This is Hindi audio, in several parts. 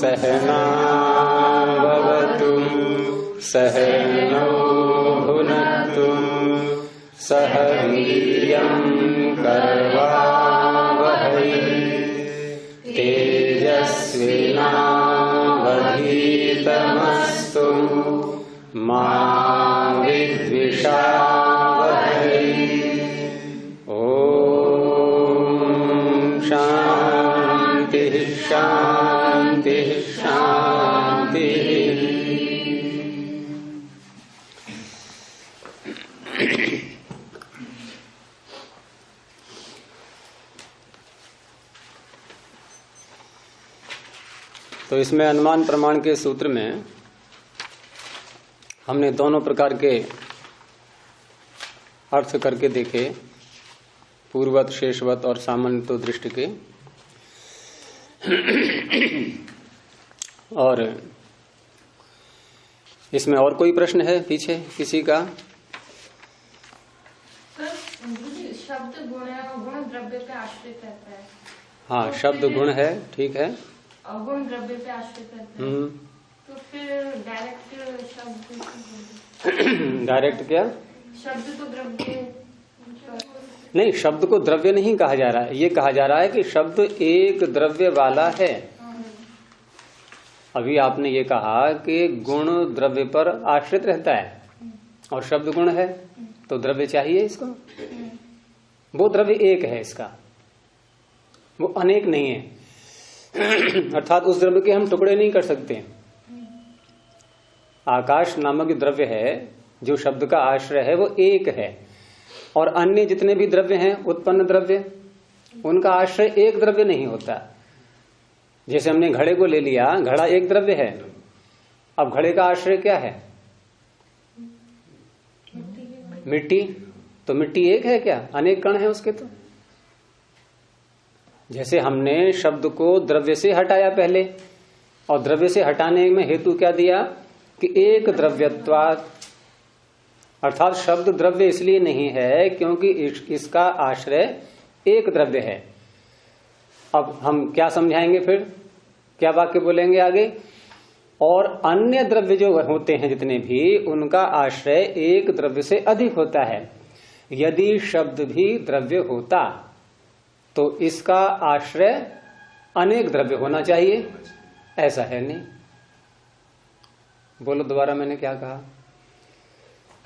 सहनावतु सहनौ भुनक्तु सह वीर्यं करवावहै तेजस्विनावधीतमस्तु मा विद्विषावहै। ओम शांति शांति शांति। तो इसमें अनुमान प्रमाण के सूत्र में हमने दोनों प्रकार के अर्थ करके देखे, पूर्ववत, शेषवत और सामान्य तो दृष्टि के। और इसमें और कोई प्रश्न है पीछे किसी का? शब्द गुण है और गुण द्रव्य पे आश्रित रहता है। हाँ, शब्द गुण है, ठीक है, और गुण द्रव्य पे आश्रित रहता है। तो फिर डायरेक्ट शब्द डायरेक्ट क्या? शब्द तो द्रव्य नहीं, शब्द को द्रव्य नहीं कहा जा रहा है, ये कहा जा रहा है कि शब्द एक द्रव्य वाला है। अभी आपने ये कहा कि गुण द्रव्य पर आश्रित रहता है और शब्द गुण है, तो द्रव्य चाहिए इसको। वो द्रव्य एक है, इसका वो अनेक नहीं है। अर्थात उस द्रव्य के हम टुकड़े नहीं कर सकते। आकाश नामक द्रव्य है जो शब्द का आश्रय है, वो एक है, और अन्य जितने भी द्रव्य हैं उत्पन्न द्रव्य, उनका आश्रय एक द्रव्य नहीं होता। जैसे हमने घड़े को ले लिया, घड़ा एक द्रव्य है, अब घड़े का आश्रय क्या है? मिट्टी। तो मिट्टी एक है क्या? अनेक कण है उसके। तो जैसे हमने शब्द को द्रव्य से हटाया पहले, और द्रव्य से हटाने में हेतु क्या दिया कि एक द्रव्यत्वात्, अर्थात शब्द द्रव्य इसलिए नहीं है क्योंकि इसका आश्रय एक द्रव्य है। अब हम क्या समझाएंगे, फिर क्या वाक्य बोलेंगे आगे? और अन्य द्रव्य जो होते हैं जितने भी, उनका आश्रय एक द्रव्य से अधिक होता है। यदि शब्द भी द्रव्य होता तो इसका आश्रय अनेक द्रव्य होना चाहिए, ऐसा है नहीं। बोलो दोबारा, मैंने क्या कहा?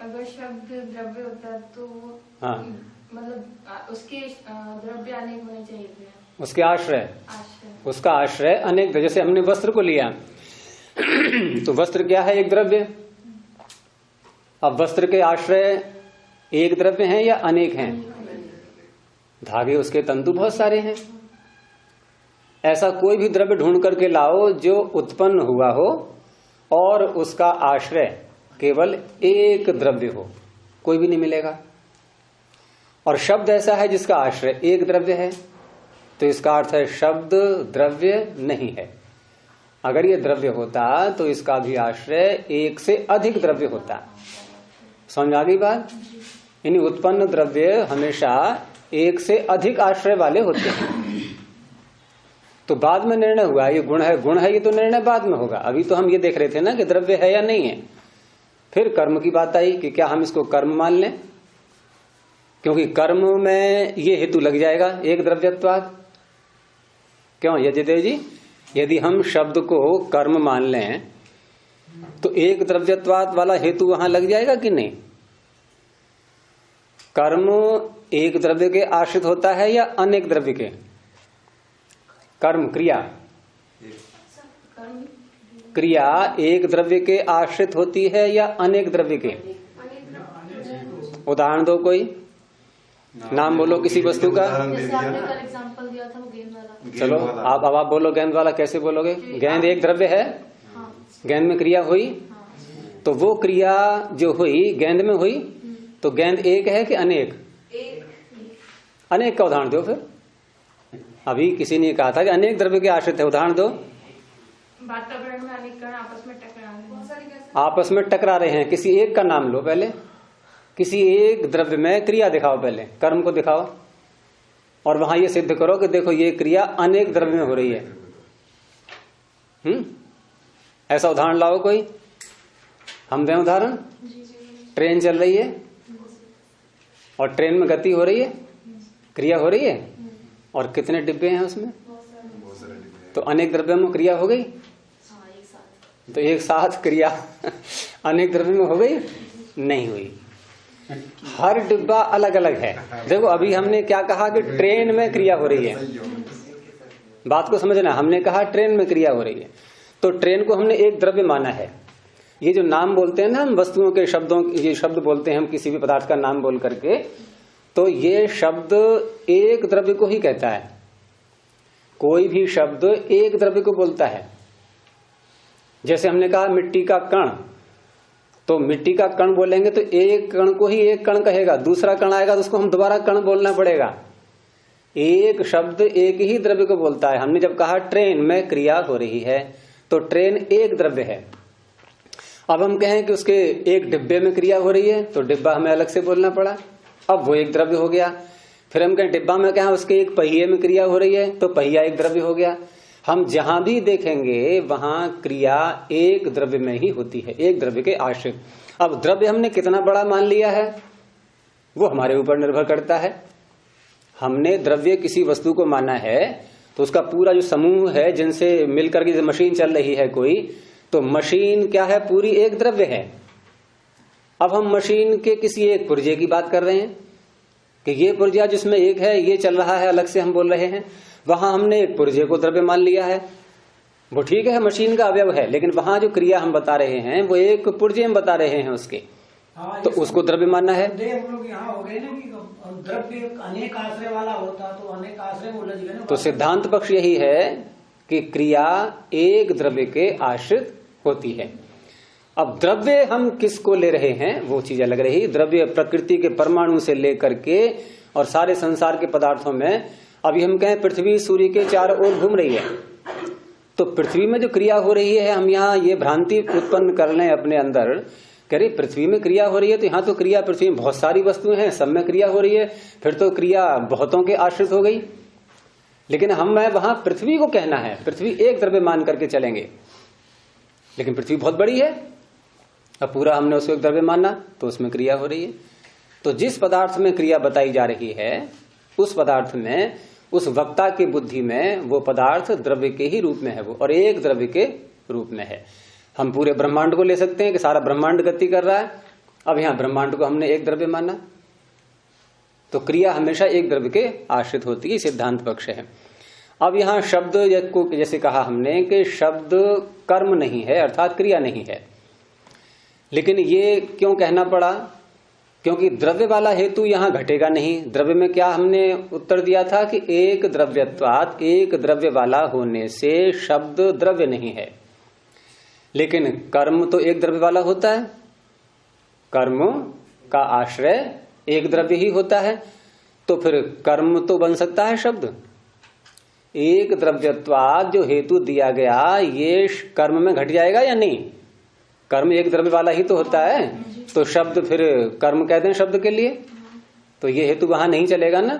अगर शब्द द्रव्य होता तो हाँ, मतलब उसके द्रव्य अनेक होने चाहिए थे। उसके आश्रय, उसका आश्रय अनेक। जैसे हमने वस्त्र को लिया तो वस्त्र क्या है? एक द्रव्य। अब वस्त्र के आश्रय एक द्रव्य हैं या अनेक हैं? धागे, उसके तंतु बहुत सारे हैं। ऐसा कोई भी द्रव्य ढूंढ करके लाओ जो उत्पन्न हुआ हो और उसका आश्रय केवल एक द्रव्य हो, कोई भी नहीं मिलेगा। और शब्द ऐसा है जिसका आश्रय एक द्रव्य है, तो इसका अर्थ है शब्द द्रव्य नहीं है। अगर ये द्रव्य होता तो इसका भी आश्रय एक से अधिक द्रव्य होता। समझ आ गई बात? यानी उत्पन्न द्रव्य हमेशा एक से अधिक आश्रय वाले होते हैं। तो बाद में निर्णय हुआ ये गुण है, गुण है, ये तो निर्णय बाद में होगा। अभी तो हम ये देख रहे थे ना कि द्रव्य है या नहीं है। फिर कर्म की बात आई कि क्या हम इसको कर्म मान लें, क्योंकि कर्म में ये हेतु लग जाएगा एक द्रव्यत्वात्। क्यों यजदेव जी? यदि हम शब्द को कर्म मान लें तो एक द्रव्यत्वात् वाला हेतु वहां लग जाएगा कि नहीं? कर्म एक द्रव्य के आश्रित होता है या अनेक द्रव्य के? कर्म क्रिया, क्रिया एक द्रव्य के आश्रित होती है या अनेक द्रव्य के? उदाहरण दो, कोई नाम बोलो किसी वस्तु का। एग्जांपल दिया था वो गेंद वाला। चलो अब आप बोलो गेंद वाला, कैसे बोलोगे? गेंद एक द्रव्य है, गेंद में क्रिया हुई, तो वो क्रिया जो हुई गेंद में हुई, तो गेंद एक है कि अनेक? अनेक का उदाहरण दो। फिर अभी किसी ने कहा था कि अनेक द्रव्य के आश्रित है, उदाहरण दो। वातावरण में अनेक कण आपस में टकरा रहे हैं। आपस में टकरा रहे हैं, किसी एक का नाम लो पहले। किसी एक द्रव्य में क्रिया दिखाओ, पहले कर्म को दिखाओ, और वहां ये सिद्ध करो कि देखो ये क्रिया अनेक द्रव्य में हो रही है। ऐसा उदाहरण लाओ कोई, हम दें उदाहरण। ट्रेन चल रही है और ट्रेन में गति हो रही है, क्रिया हो रही है, और कितने डिब्बे हैं उसमें? तो अनेक द्रव्यों में क्रिया हो गई। तो एक साथ क्रिया अनेक द्रव्य में हो गई? नहीं हुई। हर डिब्बा अलग अलग है। देखो अभी हमने क्या कहा कि ट्रेन में क्रिया हो रही है, बात को समझना। हमने कहा ट्रेन में क्रिया हो रही है, तो ट्रेन को हमने एक द्रव्य माना है। ये जो नाम बोलते हैं ना हम वस्तुओं के शब्दों, ये शब्द बोलते हैं हम किसी भी पदार्थ का नाम बोल करके, तो ये शब्द एक द्रव्य को ही कहता है। कोई भी शब्द एक द्रव्य को बोलता है। जैसे हमने कहा मिट्टी का कण, तो मिट्टी का कण बोलेंगे तो एक कण को ही एक कण कहेगा, दूसरा कण आएगा तो उसको हम दोबारा कण बोलना पड़ेगा। एक शब्द एक ही द्रव्य को बोलता है। हमने जब कहा ट्रेन में क्रिया हो रही है, तो ट्रेन एक द्रव्य है। अब हम कहें कि उसके एक डिब्बे में क्रिया हो रही है, तो डिब्बा हमें अलग से बोलना पड़ा, अब वो एक द्रव्य हो गया। फिर हम कहें डिब्बा में कहें उसके एक पहिए में क्रिया हो रही है, तो पहिया एक द्रव्य हो गया। हम जहां भी देखेंगे वहां क्रिया एक द्रव्य में ही होती है, एक द्रव्य के आश्रित। अब द्रव्य हमने कितना बड़ा मान लिया है वो हमारे ऊपर निर्भर करता है। हमने द्रव्य किसी वस्तु को माना है, तो उसका पूरा जो समूह है जिनसे मिलकर के मशीन चल रही है कोई, तो मशीन क्या है? पूरी एक द्रव्य है। अब हम मशीन के किसी एक पुर्जे की बात कर रहे हैं कि ये पुर्जा जिसमें एक है, ये चल रहा है, अलग से हम बोल रहे हैं। वहां हमने एक पुर्जे को द्रव्य मान लिया है, वो ठीक है, मशीन का अवयव है, लेकिन वहां जो क्रिया हम बता रहे हैं वो एक पुर्जे हम बता रहे हैं उसके, तो उसको द्रव्य मानना है। यहाँ हो गए ना कि द्रव्य अनेक आश्रय वाला होता तो अनेक आश्रय बोला जाएगा। तो सिद्धांत पक्ष यही है कि क्रिया एक द्रव्य के आश्रित होती है। अब द्रव्य हम किसको ले रहे हैं वो चीज अलग रही। द्रव्य प्रकृति के परमाणु से लेकर के और सारे संसार के पदार्थों में, अभी हम कहें पृथ्वी सूर्य के चारों ओर घूम रही है, तो पृथ्वी में जो क्रिया हो रही है, हम यहाँ ये भ्रांति उत्पन्न कर लें अपने अंदर, कह रही पृथ्वी में क्रिया हो रही है, तो यहाँ तो क्रिया पृथ्वी में बहुत सारी वस्तुएं हैं, सब में क्रिया हो रही है, फिर तो क्रिया बहुतों के आश्रित हो गई। लेकिन हमें वहां पृथ्वी को कहना है, पृथ्वी एक द्रव्य मान करके चलेंगे, लेकिन पृथ्वी बहुत बड़ी है। अब पूरा हमने उसको एक द्रव्य माना तो उसमें क्रिया हो रही है। तो जिस पदार्थ में क्रिया बताई जा रही है उस पदार्थ में, उस वक्ता की बुद्धि में वो पदार्थ द्रव्य के ही रूप में है, वो और एक द्रव्य के रूप में है। हम पूरे ब्रह्मांड को ले सकते हैं कि सारा ब्रह्मांड गति कर रहा है। अब यहां ब्रह्मांड को हमने एक द्रव्य माना, तो क्रिया हमेशा एक द्रव्य के आश्रित होती है, सिद्धांत पक्ष है। अब यहां शब्द को जैसे कहा हमने कि शब्द कर्म नहीं है, अर्थात क्रिया नहीं है। लेकिन ये क्यों कहना पड़ा? क्योंकि द्रव्य वाला हेतु यहां घटेगा नहीं। द्रव्य में क्या हमने उत्तर दिया था कि एक द्रव्यत्वात्, एक द्रव्य वाला होने से शब्द द्रव्य नहीं है। लेकिन कर्म तो एक द्रव्य वाला होता है, कर्म का आश्रय एक द्रव्य ही होता है, तो फिर कर्म तो बन सकता है शब्द। एक द्रव्यत्वात् जो हेतु दिया गया ये कर्म में घट जाएगा या नहीं? कर्म एक द्रव्य वाला ही तो होता है, तो शब्द फिर कर्म कहते हैं शब्द के लिए, तो ये हेतु वहां नहीं चलेगा ना।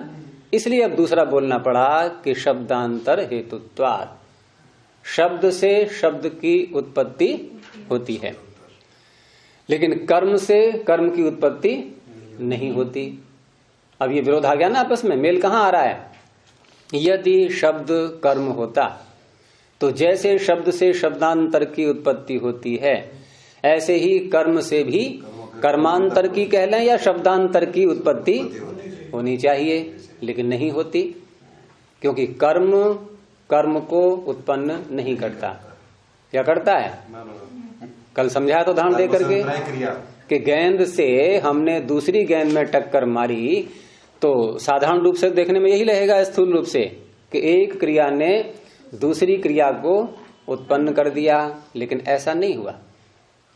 इसलिए अब दूसरा बोलना पड़ा कि शब्दांतर हेतुत्वात्, शब्द से शब्द की उत्पत्ति होती है, लेकिन कर्म से कर्म की उत्पत्ति नहीं होती। अब ये विरोध आ गया ना आपस में, मेल कहां आ रहा है? यदि शब्द कर्म होता तो जैसे शब्द से शब्दांतर की उत्पत्ति होती है, ऐसे ही कर्म से भी कर्मांतर की कह लें या शब्दांतर की उत्पत्ति होनी चाहिए, लेकिन नहीं होती, क्योंकि कर्म कर्म को उत्पन्न नहीं करता। क्या करता है? कल समझाया तो ध्यान दे करके कि गेंद से हमने दूसरी गेंद में टक्कर मारी, तो साधारण रूप से देखने में यही रहेगा स्थूल रूप से कि एक क्रिया ने दूसरी क्रिया को उत्पन्न कर दिया, लेकिन ऐसा नहीं हुआ।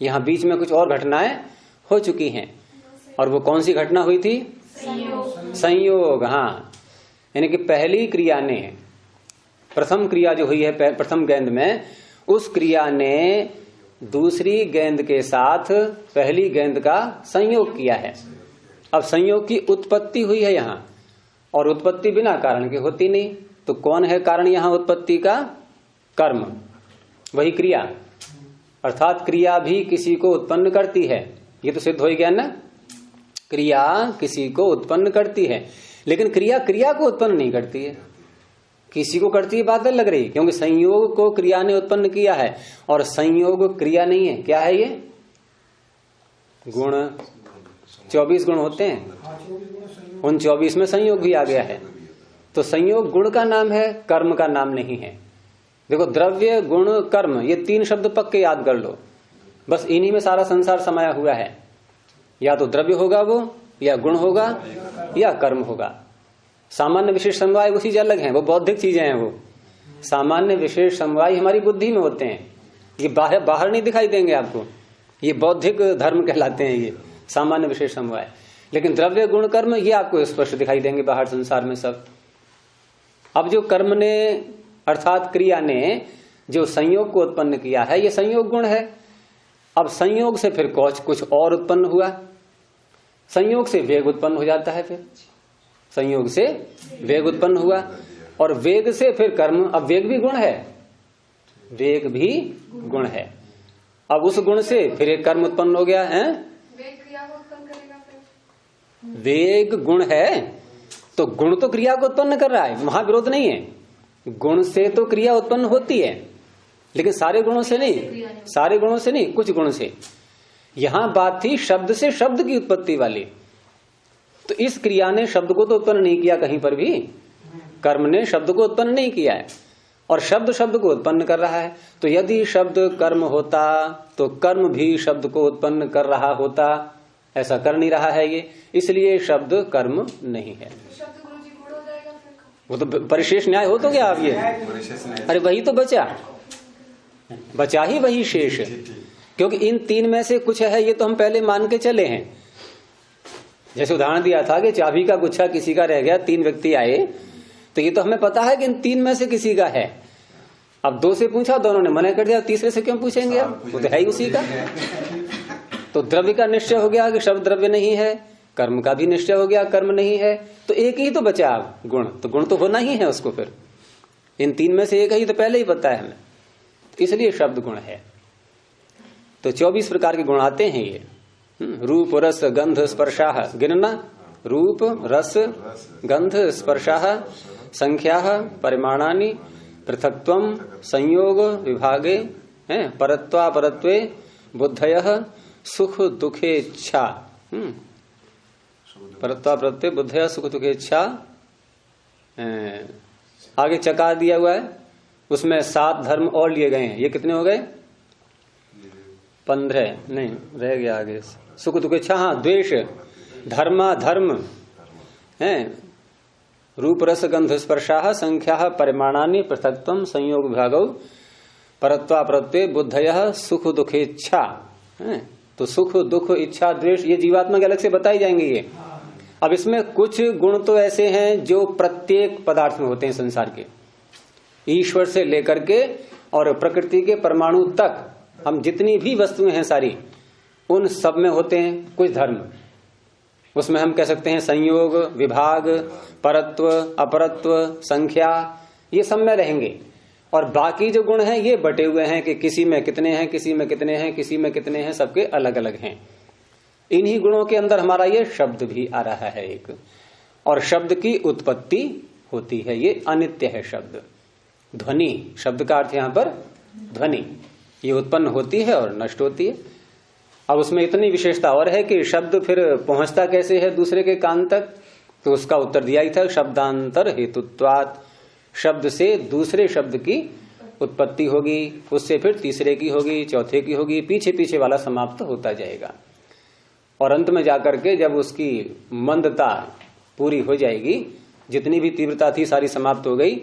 यहाँ बीच में कुछ और घटनाएं हो चुकी हैं, और वो कौन सी घटना हुई थी? संयोग। हाँ, यानी कि पहली क्रिया ने, प्रथम क्रिया जो हुई है प्रथम गेंद में, उस क्रिया ने दूसरी गेंद के साथ पहली गेंद का संयोग किया है। अब संयोग की उत्पत्ति हुई है यहाँ, और उत्पत्ति बिना कारण के होती नहीं, तो कौन है कारण यहाँ उत्पत्ति का? कर्म। वही क्रिया, अर्थात क्रिया भी किसी को उत्पन्न करती है। ये तो सिद्ध हो गया ना, क्रिया किसी को उत्पन्न करती है, लेकिन क्रिया क्रिया को उत्पन्न नहीं करती है। किसी को करती है बात लग रही, क्योंकि संयोग को क्रिया ने उत्पन्न किया है और संयोग क्रिया नहीं है। क्या है ये? गुण। 24 गुण होते हैं, उन 24 में संयोग भी आ गया है। तो संयोग गुण का नाम है, कर्म का नाम नहीं है। देखो, द्रव्य, गुण, कर्म, ये 3 शब्द पक्के याद कर लो। बस इन्हीं में सारा संसार समाया हुआ है। या तो द्रव्य होगा वो, या गुण होगा, या कर्म होगा। सामान्य विशेष समवाय वो चीज अलग है, वो बौद्धिक चीजें हैं। वो सामान्य विशेष समवाय हमारी बुद्धि में होते हैं, ये बाहर नहीं दिखाई देंगे आपको। ये बौद्धिक धर्म कहलाते हैं, ये सामान्य विशेष समवाय। लेकिन द्रव्य, गुण, कर्म ये आपको स्पष्ट दिखाई देंगे बाहर संसार में सब। अब जो कर्म ने अर्थात क्रिया ने जो संयोग को उत्पन्न किया है, ये संयोग गुण है। अब संयोग से फिर कुछ और उत्पन्न हुआ, संयोग से वेग उत्पन्न हो जाता है। फिर संयोग से वेग उत्पन्न हुआ और वेग से फिर कर्म। अब वेग भी गुण है, वेग भी गुण है। अब उस गुण से फिर एक कर्म उत्पन्न हो गया है। वेग क्रिया को उत्पन्न करेगा फिर। वेग गुण है तो गुण तो क्रिया को उत्पन्न कर रहा है, वहां विरोध नहीं है। गुण से तो क्रिया उत्पन्न होती है, लेकिन सारे गुणों से नहीं, सारे गुणों से नहीं, कुछ गुण से। यहां बात थी शब्द से शब्द की उत्पत्ति वाली। तो इस क्रिया ने शब्द को तो उत्पन्न नहीं किया कहीं पर भी, कर्म ने शब्द को उत्पन्न नहीं किया है, और शब्द शब्द को उत्पन्न कर रहा है। तो यदि शब्द कर्म होता तो कर्म भी शब्द को उत्पन्न कर रहा होता, ऐसा कर नहीं रहा है ये, इसलिए शब्द कर्म नहीं है। शब्द गुरुजी गुण हो जाएगा फिर। वो तो परिशेष न्याय हो तो क्या अब ये? अरे वही तो बचा ही वही शेष, क्योंकि इन 3 में से कुछ है, ये तो हम पहले मान के चले हैं। जैसे उदाहरण दिया था कि चाबी का गुच्छा किसी का रह गया, 3 व्यक्ति आए, तो ये तो हमें पता है कि इन 3 में से किसी का है। अब 2 से पूछा, दोनों ने मना कर दिया, तीसरे से क्यों पूछेंगे? अब वो तो है ही उसी का। तो द्रव्य का निश्चय हो गया कि शब्द द्रव्य नहीं है, कर्म का भी निश्चय हो गया कर्म नहीं है, तो एक ही तो बचा अब गुण। तो गुण तो होना ही है उसको, फिर इन 3 में से एक ही तो पहले ही पता है हमें, इसलिए शब्द गुण है। तो 24 प्रकार के गुण आते हैं ये। रूप, रस, गंध, स्पर्शाः, गिनना। रूप, रस, गंध, स्पर्शाः, संख्याः, परिमाणानि, पृथक्त्वं, संयोग, विभागे, परत्वापरत्वे, बुद्धयः, सुख दुखेच्छा। परत्वापरत्वे, बुद्धयः, सुख दुखेच्छा। आगे चकार दिया हुआ है, उसमें 7 धर्म और लिए गए हैं। ये कितने हो गए? 15 नहीं, रह गया आगे। सुख दुखेच्छा, हाँ, द्वेष, धर्मा धर्म है, रूप, रस, गंध, स्पर्शाः, संख्याः, परिमाणानि, पृथक्त्वं, संयोग, विभागौ, परत्वापरत्वे, बुद्धयः, सुख दुखेच्छा। तो सुख, दुख, इच्छा, द्वेष ये जीवात्मा के अलग से बताई जाएंगे ये। अब इसमें कुछ गुण तो ऐसे हैं जो प्रत्येक पदार्थ में होते हैं संसार के, ईश्वर से लेकर के और प्रकृति के परमाणु तक, हम जितनी भी वस्तुएं हैं सारी, उन सब में होते हैं कुछ धर्म। उसमें हम कह सकते हैं संयोग, विभाग, परत्व, अपरत्व, संख्या, ये सब में रहेंगे। और बाकी जो गुण हैं ये बटे हुए हैं कि किसी में कितने हैं, किसी में कितने हैं, किसी में कितने हैं, सबके अलग अलग हैं। इन्हीं गुणों के अंदर हमारा ये शब्द भी आ रहा है एक, और शब्द की उत्पत्ति होती है, ये अनित्य है शब्द। ध्वनि, शब्द का अर्थ यहां पर ध्वनि, ये उत्पन्न होती है और नष्ट होती है। अब उसमें इतनी विशेषता और है कि शब्द फिर पहुंचता कैसे है दूसरे के कान तक, तो उसका उत्तर दिया ही था, शब्दांतर हेतुत्वात्। शब्द से दूसरे शब्द की उत्पत्ति होगी, उससे फिर तीसरे की होगी, चौथे की होगी, पीछे पीछे वाला समाप्त होता जाएगा। और अंत में जाकर के जब उसकी मंदता पूरी हो जाएगी, जितनी भी तीव्रता थी सारी समाप्त हो गई,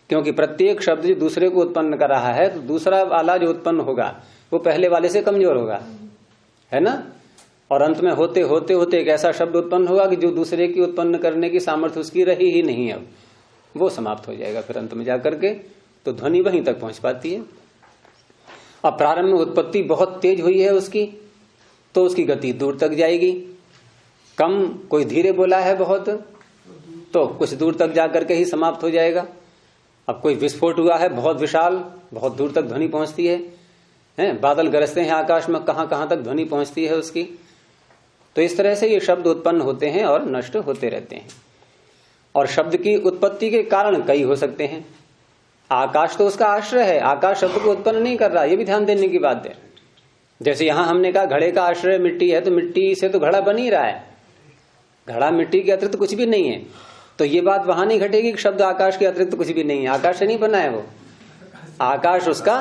क्योंकि प्रत्येक शब्द जो दूसरे को उत्पन्न कर रहा है, तो दूसरा वाला जो उत्पन्न होगा वो पहले वाले से कमजोर होगा, है ना। और अंत में होते होते होते एक ऐसा शब्द उत्पन्न होगा कि जो दूसरे की उत्पन्न करने की सामर्थ्य उसकी रही ही नहीं, अब वो समाप्त हो जाएगा फिर अंत में जाकर के। तो ध्वनि वहीं तक पहुंच पाती है। अब प्रारंभ में उत्पत्ति बहुत तेज हुई है उसकी, तो उसकी गति दूर तक जाएगी। कम, कोई धीरे बोला है बहुत, तो कुछ दूर तक जाकर के ही समाप्त हो जाएगा। अब कोई विस्फोट हुआ है बहुत विशाल, बहुत दूर तक ध्वनि पहुंचती है, बादल गरजते हैं आकाश में, कहां कहां तक ध्वनि पहुंचती है उसकी। तो इस तरह से ये शब्द उत्पन्न होते हैं और नष्ट होते रहते हैं। और शब्द की उत्पत्ति के कारण कई हो सकते हैं। आकाश तो उसका आश्रय है, आकाश शब्द को उत्पन्न नहीं कर रहा, ये भी ध्यान देने की बात है। जैसे यहां हमने कहा घड़े का आश्रय मिट्टी है, तो मिट्टी से तो घड़ा बन ही रहा है, घड़ा मिट्टी के अतिरिक्त कुछ भी नहीं है। तो ये बात वहां नहीं घटेगी कि शब्द आकाश के अतिरिक्त कुछ भी नहीं है, आकाश से नहीं बना है वो, आकाश उसका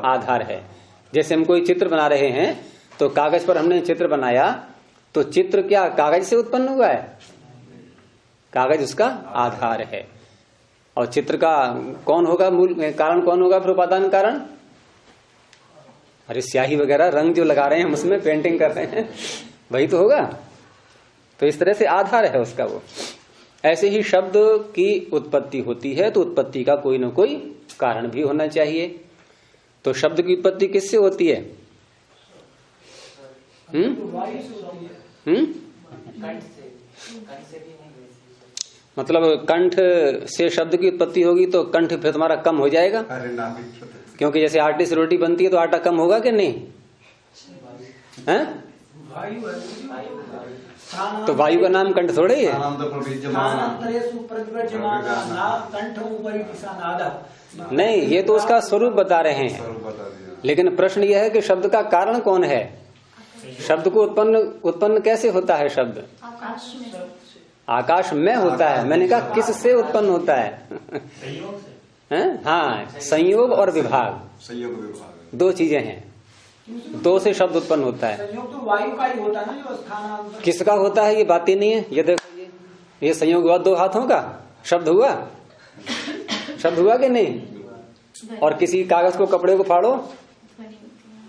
आधार है। जैसे हम कोई चित्र बना रहे हैं तो कागज पर हमने चित्र बनाया, तो चित्र क्या कागज से उत्पन्न हुआ है? कागज उसका आधार है। और चित्र का कौन होगा मूल कारण, कौन होगा फिर उपादान कारण? अरे स्याही वगैरह रंग जो लगा रहे हैं हम उसमें पेंटिंग कर रहे हैं, वही तो होगा। तो इस तरह से आधार है उसका वो। ऐसे ही शब्द की उत्पत्ति होती है तो उत्पत्ति का कोई ना कोई कारण भी होना चाहिए। तो शब्द की उत्पत्ति किससे होती है? मतलब कंठ से शब्द की उत्पत्ति होगी तो कंठ फिर तुम्हारा कम हो जाएगा, क्योंकि जैसे आटे से रोटी बनती है तो आटा कम होगा कि नहीं है? तो वायु का नाम कंठ थोड़े ही है। नहीं, ये तो उसका स्वरूप बता रहे हैं। लेकिन प्रश्न यह है कि शब्द का कारण कौन है? शब्द को उत्पन्न कैसे होता है? शब्द आकाश में होता है। मैंने कहा किससे उत्पन्न होता है? हाँ, संयोग और विभाग दो चीजें हैं, दो से शब्द उत्पन्न होता है। संयोग तो वायु का ही होता है ना, जो स्थानांतर। किसका होता है ये बात ही नहीं है। ये देखो, ये संयोग हुआ दो हाथों का, शब्द हुआ, शब्द हुआ कि नहीं? और किसी कागज को, कपड़े को फाड़ो,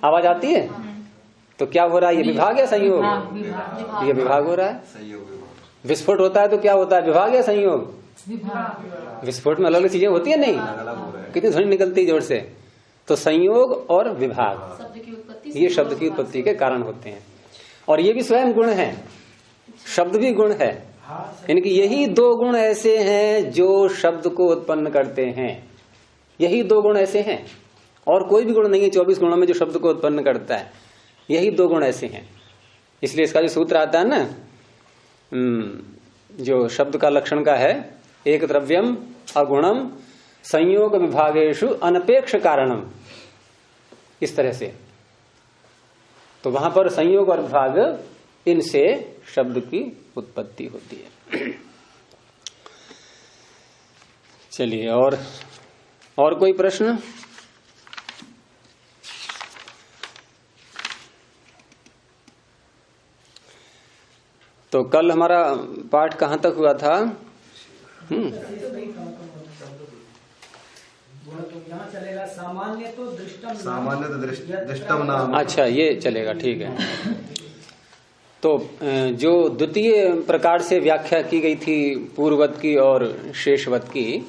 आवाज आती है, तो क्या हो रहा है? ये विभाग या संयोग? ये विभाग हो रहा है। विस्फोट होता है तो क्या होता है? विभाग या संयोग? विस्फोट में अलग अलग चीजें होती है नहीं, कितनी ध्वनि निकलती है जोर से। तो संयोग और विभाग ये शब्द की उत्पत्ति के कारण होते हैं। और ये भी स्वयं गुण है, शब्द भी गुण है। इनकी यही दो गुण ऐसे हैं जो शब्द को उत्पन्न करते हैं। यही दो गुण ऐसे हैं, और कोई भी गुण नहीं है 24 गुणों में जो शब्द को उत्पन्न करता है। यही दो गुण ऐसे हैं। इसलिए इसका जो सूत्र आता है ना, जो शब्द का लक्षण का है, एक द्रव्यम अगुणम संयोग विभागेषु अनपेक्ष कारणम, इस तरह से। तो वहां पर संयोग और विभाग, इनसे शब्द की उत्पत्ति होती है। चलिए, और कोई प्रश्न? तो कल हमारा पाठ कहाँ तक हुआ था? चलेगा सामान्य तो दृष्टम नाम। अच्छा, ये चलेगा, ठीक है। तो जो द्वितीय प्रकार से व्याख्या की गई थी पूर्ववत की और शेषवत की,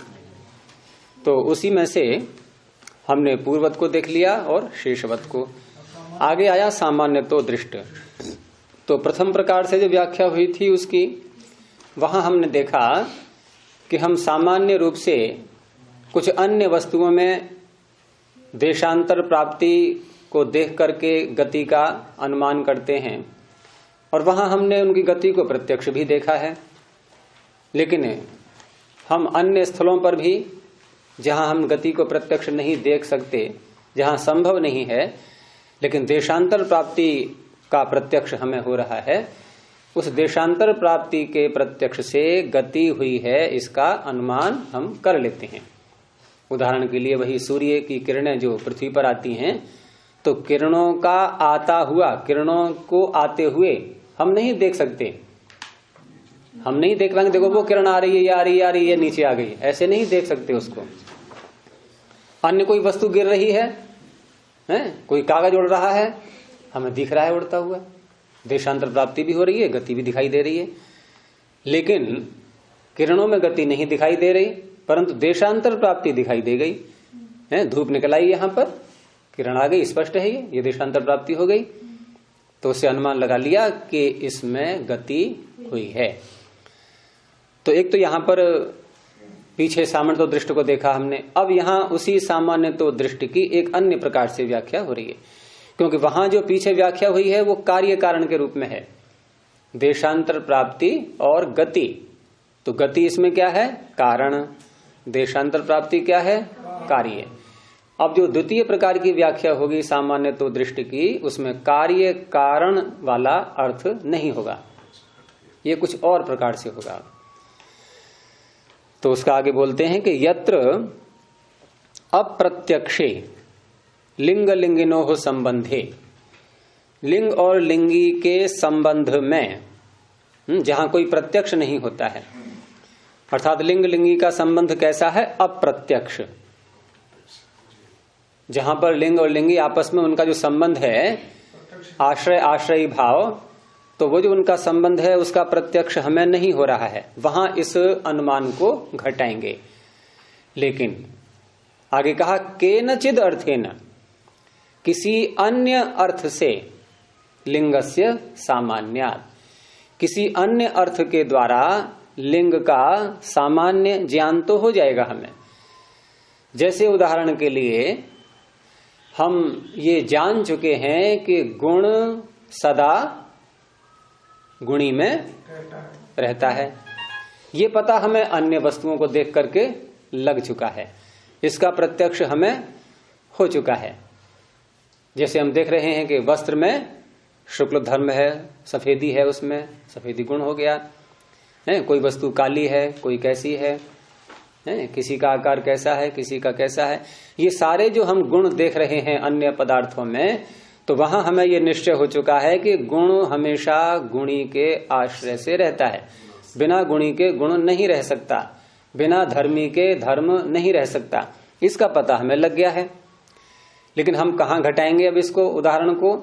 तो उसी में से हमने पूर्ववत को देख लिया और शेषवत को। आगे आया सामान्य तो दृष्ट। तो प्रथम प्रकार से जो व्याख्या हुई थी उसकी, वहां हमने देखा कि हम सामान्य रूप से कुछ अन्य वस्तुओं में देशांतर प्राप्ति को देख करके गति का अनुमान करते हैं, और वहां हमने उनकी गति को प्रत्यक्ष भी देखा है। लेकिन हम अन्य स्थलों पर भी, जहां हम गति को प्रत्यक्ष नहीं देख सकते, जहां संभव नहीं है, लेकिन देशांतर प्राप्ति का प्रत्यक्ष हमें हो रहा है, उस देशांतर प्राप्ति के प्रत्यक्ष से गति हुई है, इसका अनुमान हम कर लेते हैं। उदाहरण के लिए वही सूर्य की किरणें जो पृथ्वी पर आती हैं, तो किरणों का आता हुआ, किरणों को आते हुए हम नहीं देख सकते। हम नहीं देख पाएंगे, देखो वो किरण आ रही है, ये आ रही है, आ रही है, नीचे आ गई, ऐसे नहीं देख सकते उसको। अन्य कोई वस्तु गिर रही है, कोई कागज उड़ रहा है, हमें दिख रहा है उड़ता हुआ, देशांतर प्राप्ति भी हो रही है, गति भी दिखाई दे रही है। लेकिन किरणों में गति नहीं दिखाई दे रही, परंतु देशांतर प्राप्ति दिखाई दे गई है। धूप निकल आई, यहां पर किरण आ गई, स्पष्ट है ये देशांतर प्राप्ति हो गई। तो उससे अनुमान लगा लिया कि इसमें गति हुई है। तो एक तो यहां पर पीछे सामान्य तो दृष्टि को देखा हमने, अब यहां उसी सामान्य तो दृष्टि की एक अन्य प्रकार से व्याख्या हो रही है, क्योंकि वहां जो पीछे व्याख्या हुई है वो कार्य कारण के रूप में है, देशांतर प्राप्ति और गति। तो गति इसमें क्या है? कारण। देशांतर प्राप्ति क्या है? कार्य। अब जो द्वितीय प्रकार की व्याख्या होगी सामान्य तो दृष्टि की, उसमें कार्य कारण वाला अर्थ नहीं होगा, ये कुछ और प्रकार से होगा। तो उसका आगे बोलते हैं कि यत्र अप्रत्यक्षे लिंग लिंगिनोः संबंधे, लिंग और लिंगी के संबंध में, जहां कोई प्रत्यक्ष नहीं होता है, अर्थात लिंग लिंगी का संबंध कैसा है? अप्रत्यक्ष। जहां पर लिंग और लिंगी आपस में उनका जो संबंध है आश्रय आश्रयी भाव, तो वो जो उनका संबंध है उसका प्रत्यक्ष हमें नहीं हो रहा है, वहां इस अनुमान को घटाएंगे। लेकिन आगे कहा केनचिद अर्थेन, किसी अन्य अर्थ से, लिंगस्य सामान्यात्, किसी अन्य अर्थ के द्वारा लिंग का सामान्य ज्ञान तो हो जाएगा हमें। जैसे उदाहरण के लिए हम ये जान चुके हैं कि गुण सदा गुणी में रहता है, ये पता हमें अन्य वस्तुओं को देख करके लग चुका है, इसका प्रत्यक्ष हमें हो चुका है। जैसे हम देख रहे हैं कि वस्त्र में शुक्ल धर्म है, सफेदी है, उसमें सफेदी गुण हो गया है। कोई वस्तु काली है, कोई कैसी है, किसी का आकार कैसा है, किसी का कैसा है, ये सारे जो हम गुण देख रहे हैं अन्य पदार्थों में, तो वहां हमें ये निश्चय हो चुका है कि गुण हमेशा गुणी के आश्रय से रहता है, बिना गुणी के गुण नहीं रह सकता, बिना धर्मी के धर्म नहीं रह सकता, इसका पता हमें लग गया है। लेकिन हम कहाँ घटाएंगे अब इसको, उदाहरण को?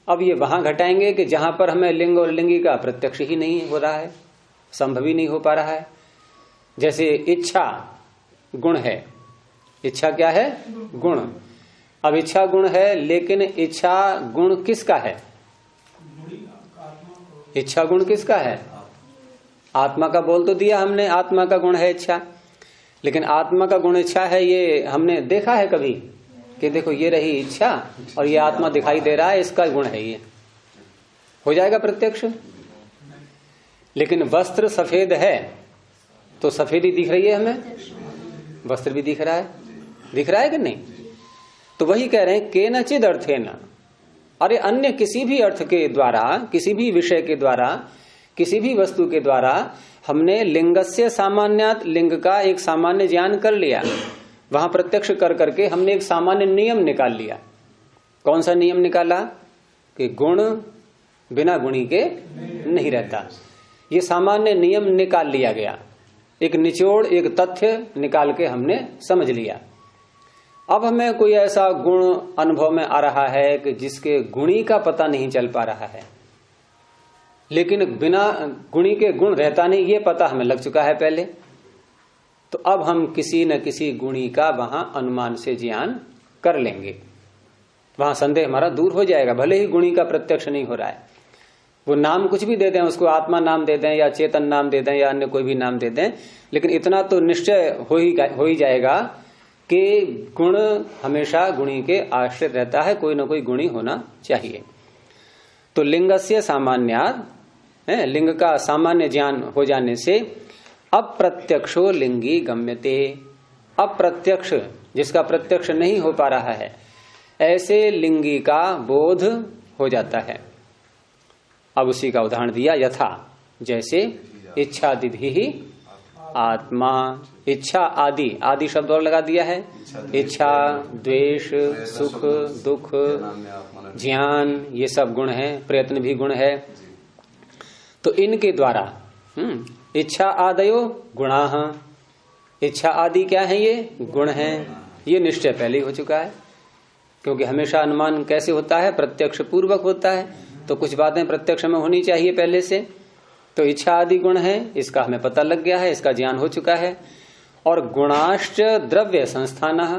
अब ये वहां घटाएंगे कि जहां पर हमें लिंग और लिंगी का प्रत्यक्ष ही नहीं हो रहा है, संभव ही नहीं हो पा रहा है। जैसे इच्छा गुण है, इच्छा क्या है? गुण। अब इच्छा गुण है, लेकिन इच्छा गुण किसका है? इच्छा गुण किसका है? आत्मा का बोल तो दिया हमने, आत्मा का गुण है इच्छा, लेकिन आत्मा का गुण इच्छा है, ये हमने देखा है कभी कि देखो ये रही इच्छा और ये आत्मा दिखाई दे रहा है, इसका गुण है, ये हो जाएगा प्रत्यक्ष। लेकिन वस्त्र सफेद है तो सफेदी दिख रही है हमें, वस्त्र भी दिख रहा है कि नहीं? तो वही कह रहे हैं केनचिद अर्थेन, अरे अन्य किसी भी अर्थ के द्वारा, किसी भी विषय के द्वारा, किसी भी वस्तु के द्वारा हमने लिंगस्य सामान्यात्, लिंग का एक सामान्य ज्ञान कर लिया, वहां प्रत्यक्ष कर करके हमने एक सामान्य नियम निकाल लिया। कौन सा नियम निकाला? कि गुण बिना गुणी के नहीं रहता, ये सामान्य नियम निकाल लिया गया, एक निचोड़, एक तथ्य निकाल के हमने समझ लिया। अब हमें कोई ऐसा गुण अनुभव में आ रहा है कि जिसके गुणी का पता नहीं चल पा रहा है, लेकिन बिना गुणी के गुण रहता नहीं, ये पता हमें लग चुका है पहले। तो अब हम किसी न किसी गुणी का वहां अनुमान से ज्ञान कर लेंगे, वहां संदेह हमारा दूर हो जाएगा, भले ही गुणी का प्रत्यक्ष नहीं हो रहा है। वो नाम कुछ भी दे दें, उसको आत्मा नाम दे दें या चेतन नाम दे दें या अन्य कोई भी नाम दे दें, लेकिन इतना तो निश्चय हो ही जाएगा कि गुण हमेशा गुणी के आश्रित रहता है, कोई ना कोई गुणी होना चाहिए। तो लिंगस्य सामान्यात्, लिंग का सामान्य ज्ञान हो जाने से अप्रत्यक्षो लिंगी गम्यते, अप्रत्यक्ष जिसका प्रत्यक्ष नहीं हो पा रहा है, ऐसे लिंगी का बोध हो जाता है। अब उसी का उदाहरण दिया, यथा जैसे इच्छादिभि ही आत्मा, इच्छा आदि, आदि शब्द और लगा दिया है, इच्छा द्वेष सुख दुख ज्ञान, ये सब गुण है, प्रयत्न भी गुण है। तो इनके द्वारा इच्छा आदयो गुणाः, इच्छा आदि क्या है? ये गुण है। ये निश्चय पहले ही हो चुका है, क्योंकि हमेशा अनुमान कैसे होता है? प्रत्यक्ष पूर्वक होता है, तो कुछ बातें प्रत्यक्ष में होनी चाहिए पहले से। तो इच्छा आदि गुण है, इसका हमें पता लग गया है, इसका ज्ञान हो चुका है। और गुणाश्च द्रव्य संस्थानः,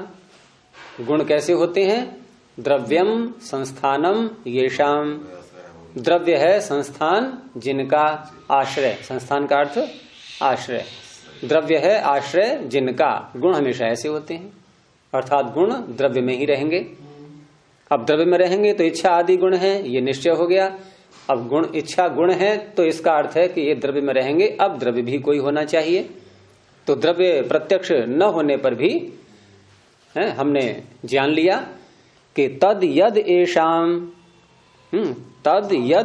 गुण कैसे होते हैं? द्रव्यम संस्थानम येषाम, द्रव्य है संस्थान जिनका आश्रय, संस्थान का अर्थ आश्रय, द्रव्य है आश्रय जिनका, गुण हमेशा ऐसे होते हैं, अर्थात गुण द्रव्य में ही रहेंगे। अब द्रव्य में रहेंगे तो इच्छा आदि गुण है, ये निश्चय हो गया। अब गुण इच्छा गुण है तो इसका अर्थ है कि ये द्रव्य में रहेंगे, अब द्रव्य भी कोई होना चाहिए। तो द्रव्य प्रत्यक्ष न होने पर भी हमने जान लिया कि तद यद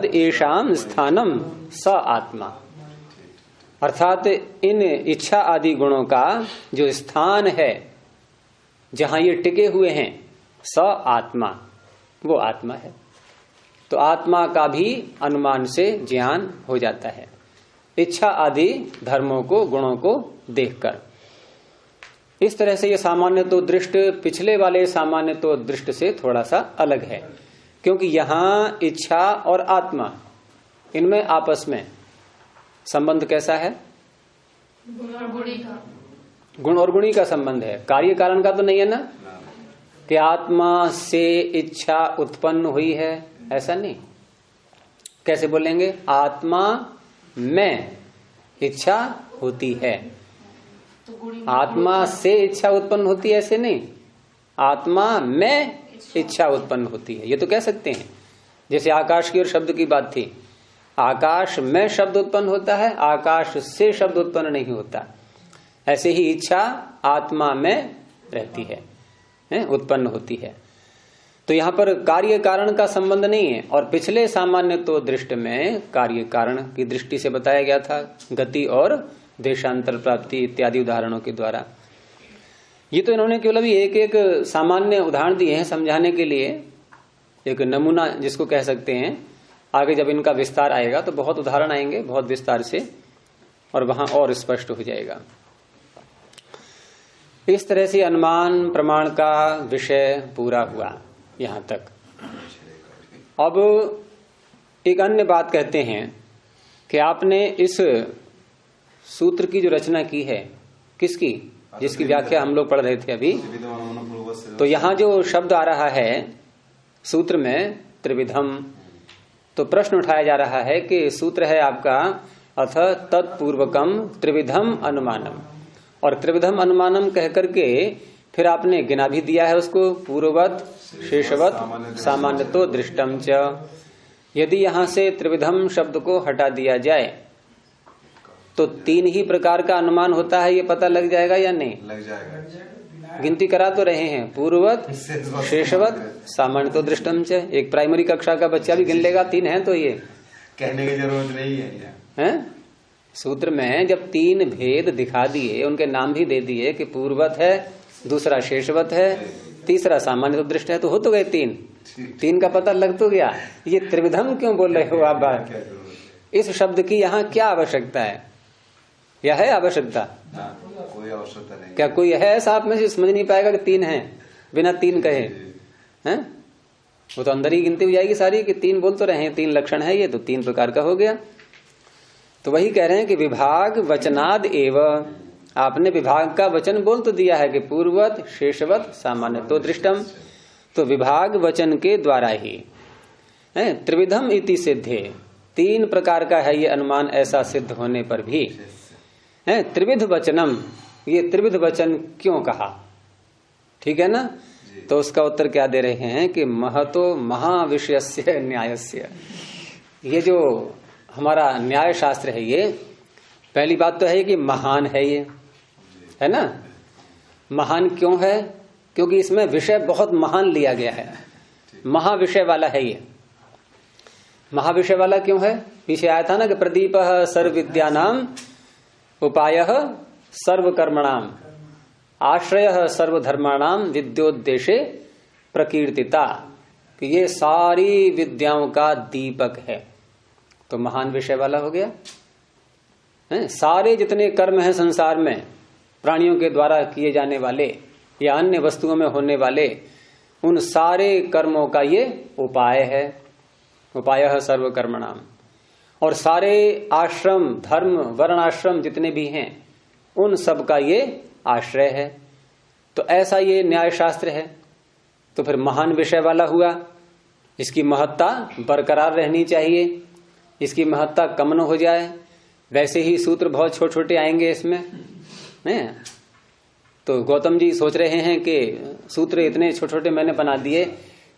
एषाम स्थानम स आत्मा, अर्थात इन इच्छा आदि गुणों का जो स्थान है, जहां ये टिके हुए हैं, स आत्मा, वो आत्मा है। तो आत्मा का भी अनुमान से ज्ञान हो जाता है, इच्छा आदि धर्मों को, गुणों को देखकर। इस तरह से ये सामान्य तो दृष्ट पिछले वाले सामान्य तो दृष्ट से थोड़ा सा अलग है, क्योंकि यहां इच्छा और आत्मा, इनमें आपस में संबंध कैसा है? गुण और गुणी का संबंध है, कार्य कारण का तो नहीं है ना, कि आत्मा से इच्छा उत्पन्न हुई है, ऐसा नहीं। कैसे बोलेंगे? आत्मा में इच्छा होती है, आत्मा से इच्छा उत्पन्न होती है, ऐसे नहीं। आत्मा में इच्छा उत्पन्न होती है, ये तो कह सकते हैं। जैसे आकाश की और शब्द की बात थी, आकाश में शब्द उत्पन्न होता है, आकाश से शब्द उत्पन्न नहीं होता। ऐसे ही इच्छा आत्मा में रहती है, उत्पन्न होती है। तो यहां पर कार्य कारण का संबंध नहीं है। और पिछले सामान्य तो दृष्टि में कार्य कारण की दृष्टि से बताया गया था, गति और देशांतर प्राप्ति इत्यादि उदाहरणों के द्वारा। ये तो इन्होंने केवल अभी एक एक सामान्य उदाहरण दिए हैं समझाने के लिए, एक नमूना जिसको कह सकते हैं। आगे जब इनका विस्तार आएगा तो बहुत उदाहरण आएंगे, बहुत विस्तार से, और वहां और स्पष्ट हो जाएगा। इस तरह से अनुमान प्रमाण का विषय पूरा हुआ यहां तक। अब एक अन्य बात कहते हैं कि आपने इस सूत्र की जो रचना की है, किसकी? जिसकी व्याख्या हम लोग पढ़ रहे थे अभी। तो यहां जो शब्द आ रहा है सूत्र में, त्रिविधम, तो प्रश्न उठाया जा रहा है कि सूत्र है आपका अथ तत्पूर्वकम त्रिविधम अनुमानम, और त्रिविधम अनुमानम कह करके फिर आपने गिना भी दिया है उसको, पूर्ववत, शेषवत, सामान्यतो दृष्टम च। यदि यहां से त्रिविधम शब्द को हटा दिया जाए तो तीन ही प्रकार का अनुमान होता है, ये पता लग जाएगा या नहीं? लग जाएगा। गिनती करा तो रहे हैं, पूर्ववत, शेषवत, सामान्यतो दृष्टम च। एक प्राइमरी कक्षा का बच्चा भी गिन लेगा, तीन है तो ये कहने की जरूरत नहीं है। सूत्र में जब तीन भेद दिखा दिए, उनके नाम भी दे दिए कि पूर्ववत है, दूसरा शेषवत है, तीसरा सामान्य दृष्ट है, तो हो तो गए तीन। तीन का पता लग तो गया। ये त्रिविधम क्यों बोल रहे हो आप? इस शब्द की यहाँ क्या आवश्यकता है? या है आवश्यकता? कोई आवश्यकता नहीं। क्या कोई है ऐसा आप में से समझ नहीं पाएगा कि तीन है बिना तीन कहे? हैं? वो तो अंदर ही गिनती हो जाएगी सारी कि तीन बोल तो रहे हैं, तीन लक्षण है, ये तो तीन प्रकार का हो गया। तो वही कह रहे हैं कि विभाग वचनाद एव, आपने विभाग का वचन बोल तो दिया है कि पूर्ववत, शेषवत, सामान्य तो दृष्टम। तो विभाग वचन के द्वारा ही त्रिविधम इति सिद्धे, तीन प्रकार का है ये अनुमान, ऐसा सिद्ध होने पर भी त्रिविध वचनम, ये त्रिविध वचन क्यों कहा? ठीक है ना? तो उसका उत्तर क्या दे रहे हैं कि महतो महाविषयस्य न्यायस्य, ये जो हमारा न्याय शास्त्र है, ये पहली बात तो है कि महान है, ये है ना। महान क्यों है? क्योंकि इसमें विषय बहुत महान लिया गया है, महाविषय वाला है ये। महाविषय वाला क्यों है? पीछे आया था ना कि प्रदीप सर्व विद्यानाम उपाय सर्वकर्मणाम आश्रय सर्वधर्माणाम विद्योद्देशे प्रकीर्तिता, कि ये सारी विद्याओं का दीपक है। तो महान विषय वाला हो गया। सारे जितने कर्म हैं संसार में, प्राणियों के द्वारा किए जाने वाले या अन्य वस्तुओं में होने वाले, उन सारे कर्मों का ये उपाय है, उपाय सर्वकर्मणाम। और सारे आश्रम, धर्म, वर्णाश्रम जितने भी हैं, उन सब का ये आश्रय है। तो ऐसा ये न्याय शास्त्र है। तो फिर महान विषय वाला हुआ, इसकी महत्ता बरकरार रहनी चाहिए, इसकी महत्ता कम न हो जाए। वैसे ही सूत्र बहुत छोटे छोटे आएंगे इसमें, है? तो गौतम जी सोच रहे हैं कि सूत्र इतने छोटे छोटे मैंने बना दिए,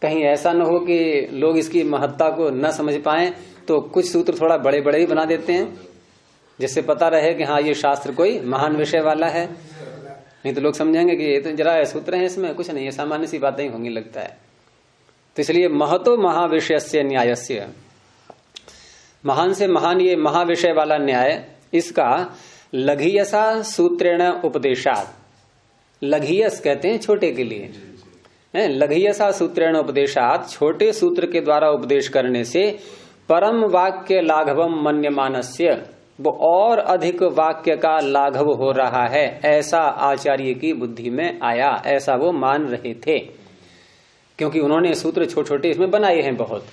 कहीं ऐसा न हो कि लोग इसकी महत्ता को न समझ पाएं, तो कुछ सूत्र थोड़ा बड़े बड़े ही बना देते हैं, जिससे पता रहे कि हाँ ये शास्त्र कोई महान विषय वाला है। नहीं तो लोग समझेंगे कि ये तो जरा सूत्र है, इसमें कुछ नहीं है, सामान्य सी बातें ही होंगी लगता है। तो इसलिए महतो महाविषयस्य न्यायस्य, महान से महान ये महाविषय वाला न्याय, इसका लघियसा सूत्रेण उपदेशात, लघियस कहते हैं छोटे के लिए, लघियसा सूत्रेण उपदेशात, छोटे सूत्र के द्वारा उपदेश करने से परम वाक्य लाघवम मन्यमानस्य, वो और अधिक वाक्य का लाघव हो रहा है, ऐसा आचार्य की बुद्धि में आया, ऐसा वो मान रहे थे। क्योंकि उन्होंने सूत्र छोटे छोटे इसमें बनाए हैं बहुत,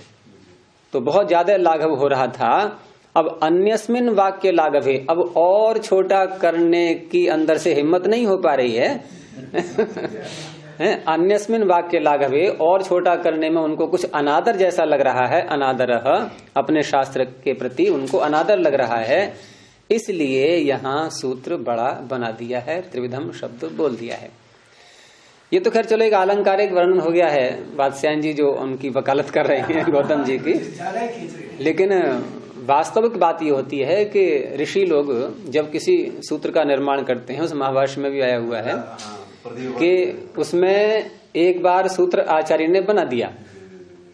तो बहुत ज्यादा लाघव हो रहा था। अब अन्यस्मिन वाक्य लाघवे, अब और छोटा करने की अंदर से हिम्मत नहीं हो पा रही है अन्यस्मिन वाक्य लाघवे, और छोटा करने में उनको कुछ अनादर जैसा लग रहा है, अनादर अपने शास्त्र के प्रति उनको अनादर लग रहा है, इसलिए यहाँ सूत्र बड़ा बना दिया है, त्रिविधम शब्द बोल दिया है। ये तो खैर चलो एक अलंकारिक वर्णन हो गया है, वात्स्यायन जी जो उनकी वकालत कर रहे हैं गौतम जी की, लेकिन वास्तविक बात ये होती है कि ऋषि लोग जब किसी सूत्र का निर्माण करते हैं, उस महाभाष्य में भी आया हुआ है कि उसमें एक बार सूत्र आचार्य ने बना दिया,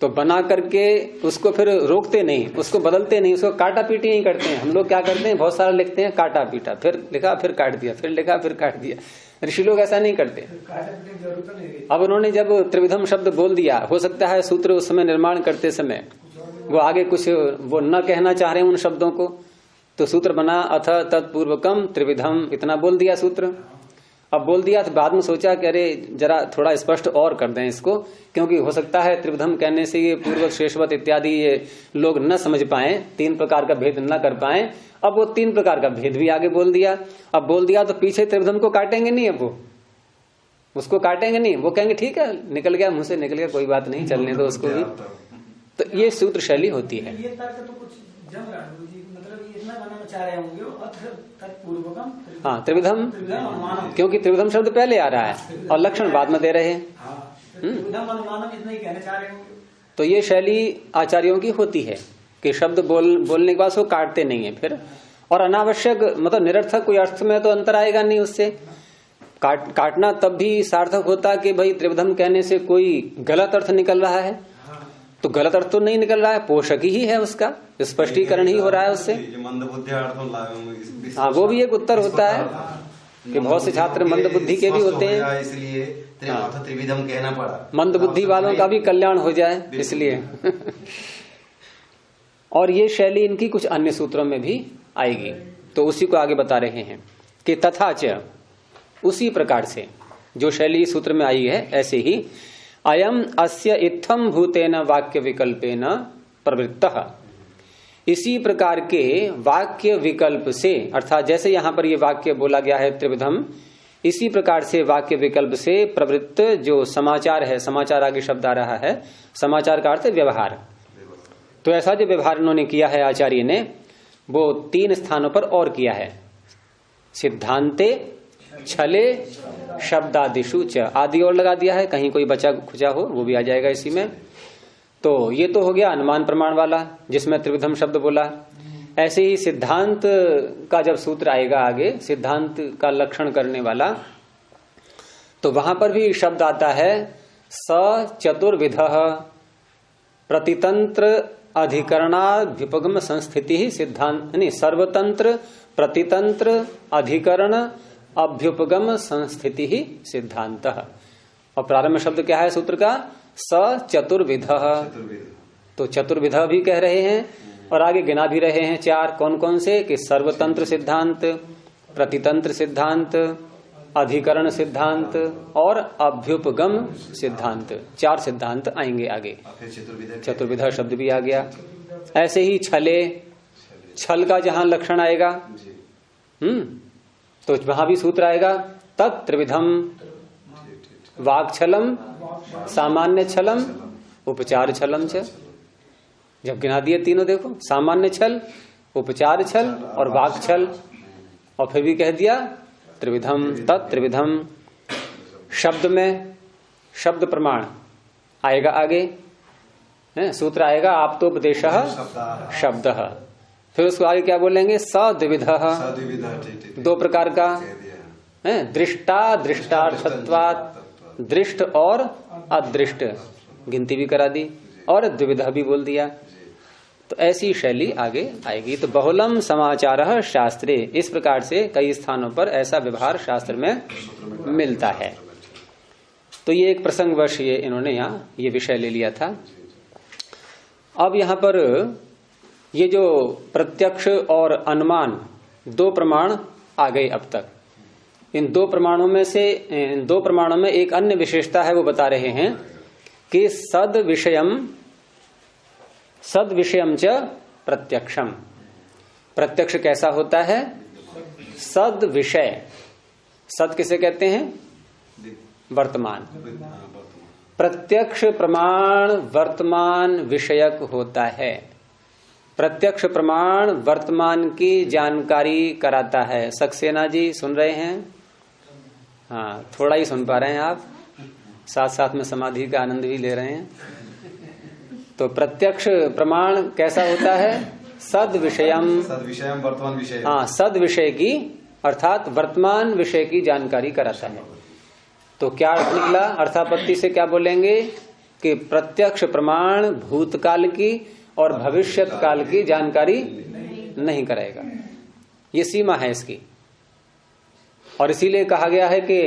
तो बना करके उसको फिर रोकते नहीं, उसको बदलते नहीं, उसको काटा पीटी नहीं करते हैं। हम लोग क्या करते हैं, बहुत सारा लिखते हैं, काटा पीटा, फिर लिखा फिर काट दिया, फिर लिखा फिर काट दिया। ऋषि लोग ऐसा नहीं करते। अब उन्होंने जब त्रिविधम शब्द बोल दिया, हो सकता है सूत्र उस समय निर्माण करते समय वो आगे कुछ वो न कहना चाह रहे हैं उन शब्दों को, तो सूत्र बना अथ तत्पूर्वकम त्रिविधम, इतना बोल दिया सूत्र। अब बोल दिया तो बाद में सोचा कि अरे जरा थोड़ा स्पष्ट और कर दें इसको, क्योंकि हो सकता है त्रिविधम कहने से ये पूर्वक शेषवत इत्यादि ये लोग न समझ पाए, 3 प्रकार का भेद न कर पाए। अब वो 3 प्रकार का भेद भी आगे बोल दिया। अब बोल दिया तो पीछे त्रिविधम को काटेंगे नहीं, अब वो उसको काटेंगे नहीं, वो कहेंगे ठीक है निकल गया, मुंह से निकल गया, कोई बात नहीं, चलने दो उसको भी। तो ये सूत्र शैली होती है। ये तर्क तो कुछ जम रहा है जी, मतलब ये इतना बनाना चाह रहे होंगे तत्पूर्वकम, हाँ त्रिविधम, क्योंकि त्रिविधम शब्द पहले आ रहा है और लक्षण बाद में दे रहे हैं। त्रिविधम अनुमानम इतना ही कहना चाह रहे होंगे। तो ये शैली आचार्यों की होती है कि शब्द बोलने के बाद वो काटते नहीं है फिर, और अनावश्यक मतलब निरर्थक कोई अर्थ में तो अंतर आएगा नहीं उससे। काटना तब भी सार्थक होता कि भाई त्रिविधम कहने से कोई गलत अर्थ निकल रहा है, तो गलत अर्थ तो नहीं निकल रहा है, पोषक ही है उसका, स्पष्टीकरण ही हो रहा है उससे। हाँ वो भी एक उत्तर होता है कि बहुत से छात्र मंद बुद्धि के भी होते हैं, इसलिए त्रिविधम कहना पड़ा, मंद बुद्धि वालों का भी कल्याण हो जाए इसलिए और ये शैली इनकी कुछ अन्य सूत्रों में भी आएगी, तो उसी को आगे बता रहे हैं कि तथा च, उसी प्रकार से जो शैली सूत्र में आई है ऐसे ही अयम अस्य इत्थम भूतेन वाक्य विकल्पेन प्रवृत्तः, इसी प्रकार के वाक्य विकल्प से, अर्थात जैसे यहां पर ये वाक्य बोला गया है त्रिविधम, इसी प्रकार से वाक्य विकल्प से प्रवृत्त जो समाचार है, समाचार आगे शब्द आ रहा है, समाचार का अर्थ व्यवहार, तो ऐसा जो व्यवहार उन्होंने किया है आचार्य ने, वो 3 स्थानों पर और किया है। सिद्धांते, छले, शब्दादिशु च, आदि और लगा दिया है, कहीं कोई बचा खुचा हो वो भी आ जाएगा इसी में। तो ये तो हो गया अनुमान प्रमाण वाला जिसमें त्रिविधम शब्द बोला। ऐसे ही सिद्धांत का जब सूत्र आएगा आगे, सिद्धांत का लक्षण करने वाला, तो वहां पर भी शब्द आता है स चतुर्विध प्रतितंत्र अधिकरणाभ्युपगम संस्थिति ही सिद्धांत, नहीं सर्वतंत्र प्रतितंत्र अधिकरण अभ्युपगम संस्थिति ही सिद्धांत। और प्रारंभ शब्द क्या है सूत्र का, स चतुर्विध, तो चतुर्विध भी कह रहे हैं और आगे गिना भी रहे हैं 4, कौन कौन से, कि सर्वतंत्र सिद्धांत, प्रतितंत्र सिद्धांत, अधिकरण सिद्धांत और अभ्युपगम सिद्धांत, 4 सिद्धांत आएंगे आगे। चतुर्विध शब्द भी आ गया। ऐसे ही छले, छल का जहां लक्षण आएगा, तो वहां भी सूत्र आएगा तत्त्रिविधम, वाक् छलम, सामान्य छलम, उपचार छलम च। जब गिना दिए तीनों, देखो सामान्य छल, उपचार छल और वाक छल, और फिर भी कह दिया त्रिविधम तत्त्रिविधम। शब्द में शब्द प्रमाण आएगा आगे, सूत्र आएगा आप्तोपदेशः शब्दः। फिर उसको आगे क्या बोलेंगे, सद्विधः, दो प्रकार का, दृष्टा दृष्टार्थत्वात्, दृष्ट और अदृष्ट, गिनती भी करा दी, और द्विविधा भी बोल दिया। तो ऐसी शैली आगे आएगी। तो बहुलम समाचारः शास्त्रे, इस प्रकार से कई स्थानों पर ऐसा व्यवहार शास्त्र में मिलता है। तो ये एक प्रसंगवश ये इन्होंने यहाँ ये विषय ले लिया था। अब यहाँ पर ये जो प्रत्यक्ष और अनुमान दो प्रमाण आ गए अब तक। इन दो प्रमाणों में से, इन दो प्रमाणों में एक अन्य विशेषता है, वो बता रहे हैं कि सद विषयम च प्रत्यक्षम। प्रत्यक्ष कैसा होता है, सद विषय। सद किसे कहते हैं, वर्तमान। प्रत्यक्ष प्रमाण वर्तमान विषयक होता है। प्रत्यक्ष प्रमाण वर्तमान की जानकारी कराता है। सक्सेना जी सुन रहे हैं? हाँ, थोड़ा ही सुन पा रहे हैं आप, साथ साथ में समाधि का आनंद भी ले रहे हैं। तो प्रत्यक्ष प्रमाण कैसा होता है, सद विषयम वर्तमान विषय। हाँ, सद विषय की अर्थात वर्तमान विषय की जानकारी कराता है। तो क्या अर्थ निकला, अर्थापत्ति से क्या बोलेंगे कि प्रत्यक्ष प्रमाण भूतकाल की और भविष्यत काल की जानकारी नहीं कराएगा, ये सीमा है इसकी। और इसीलिए कहा गया है कि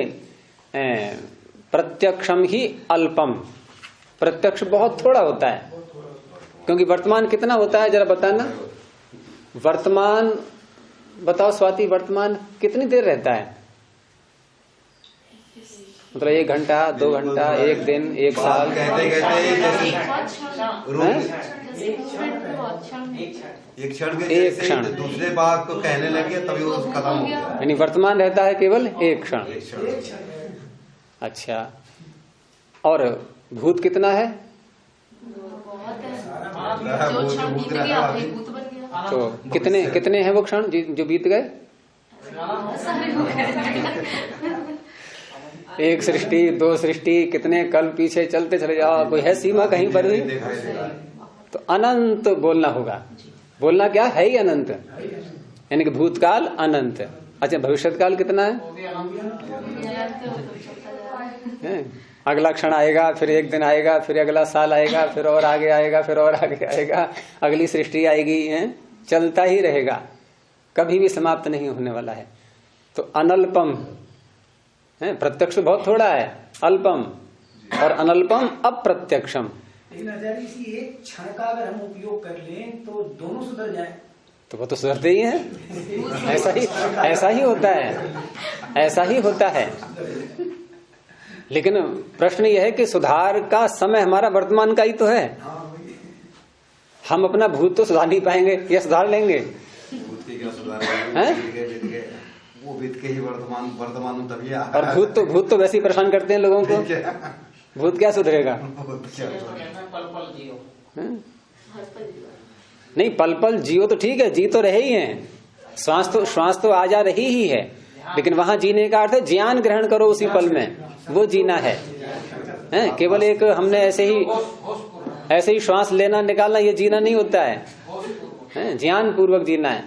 प्रत्यक्षम ही अल्पम, प्रत्यक्ष बहुत थोड़ा होता है। क्योंकि वर्तमान कितना होता है जरा बताना, वर्तमान बताओ स्वाति, वर्तमान कितनी देर रहता है, मतलब 1 घंटा 2 घंटा 1 दिन 1 साल? एक क्षण दूसरे बात को कहने लगे तभी वो खत्म हो गया। यानी वर्तमान रहता है केवल 1 क्षण। अच्छा, और भूत कितना है? तो कितने हैं वो क्षण जो बीत गए? 1 सृष्टि 2 सृष्टि, कितने कल पीछे चलते चले जाओ, कोई है सीमा कहीं पर भी? तो अनंत बोलना होगा। बोलना क्या है ही अनंत, यानी कि भूतकाल अनंत। अच्छा, भविष्यत काल कितना है? अगला क्षण आएगा, फिर 1 दिन आएगा, फिर अगला साल आएगा, फिर और आगे आएगा, फिर और आगे आएगा, अगली सृष्टि आएगी, है चलता ही रहेगा, कभी भी समाप्त नहीं होने वाला है। तो अनल्पम है, प्रत्यक्ष बहुत थोड़ा है, अल्पम, और अनल्पम अप्रत्यक्षम। लेकिन आचार्य इसी एक क्षण का अगर हम उपयोग कर लें तो दोनों सुधर जाए। तो वो तो सुधरते ही हैं, ऐसा ही होता है, ऐसा ही होता है। लेकिन प्रश्न यह है कि सुधार का समय हमारा वर्तमान का ही तो है। हम अपना भूत तो सुधार नहीं पाएंगे, या सुधार लेंगे? भूत के क्या सुधार वो बीत के ही वर्तमान तभी। और भूत तो वैसे ही परेशान करते हैं लोगों को, भूत क्या सुधरेगा? नहीं, पल पल जियो तो ठीक है, जी तो रहे ही हैं, श्वास तो आ जा रही ही है, लेकिन वहां जीने का अर्थ है ज्ञान ग्रहण करो उसी पल में, वो जीना है। केवल एक हमने ऐसे ही श्वास लेना निकालना, ये जीना नहीं होता है, ज्ञान पूर्वक जीना है।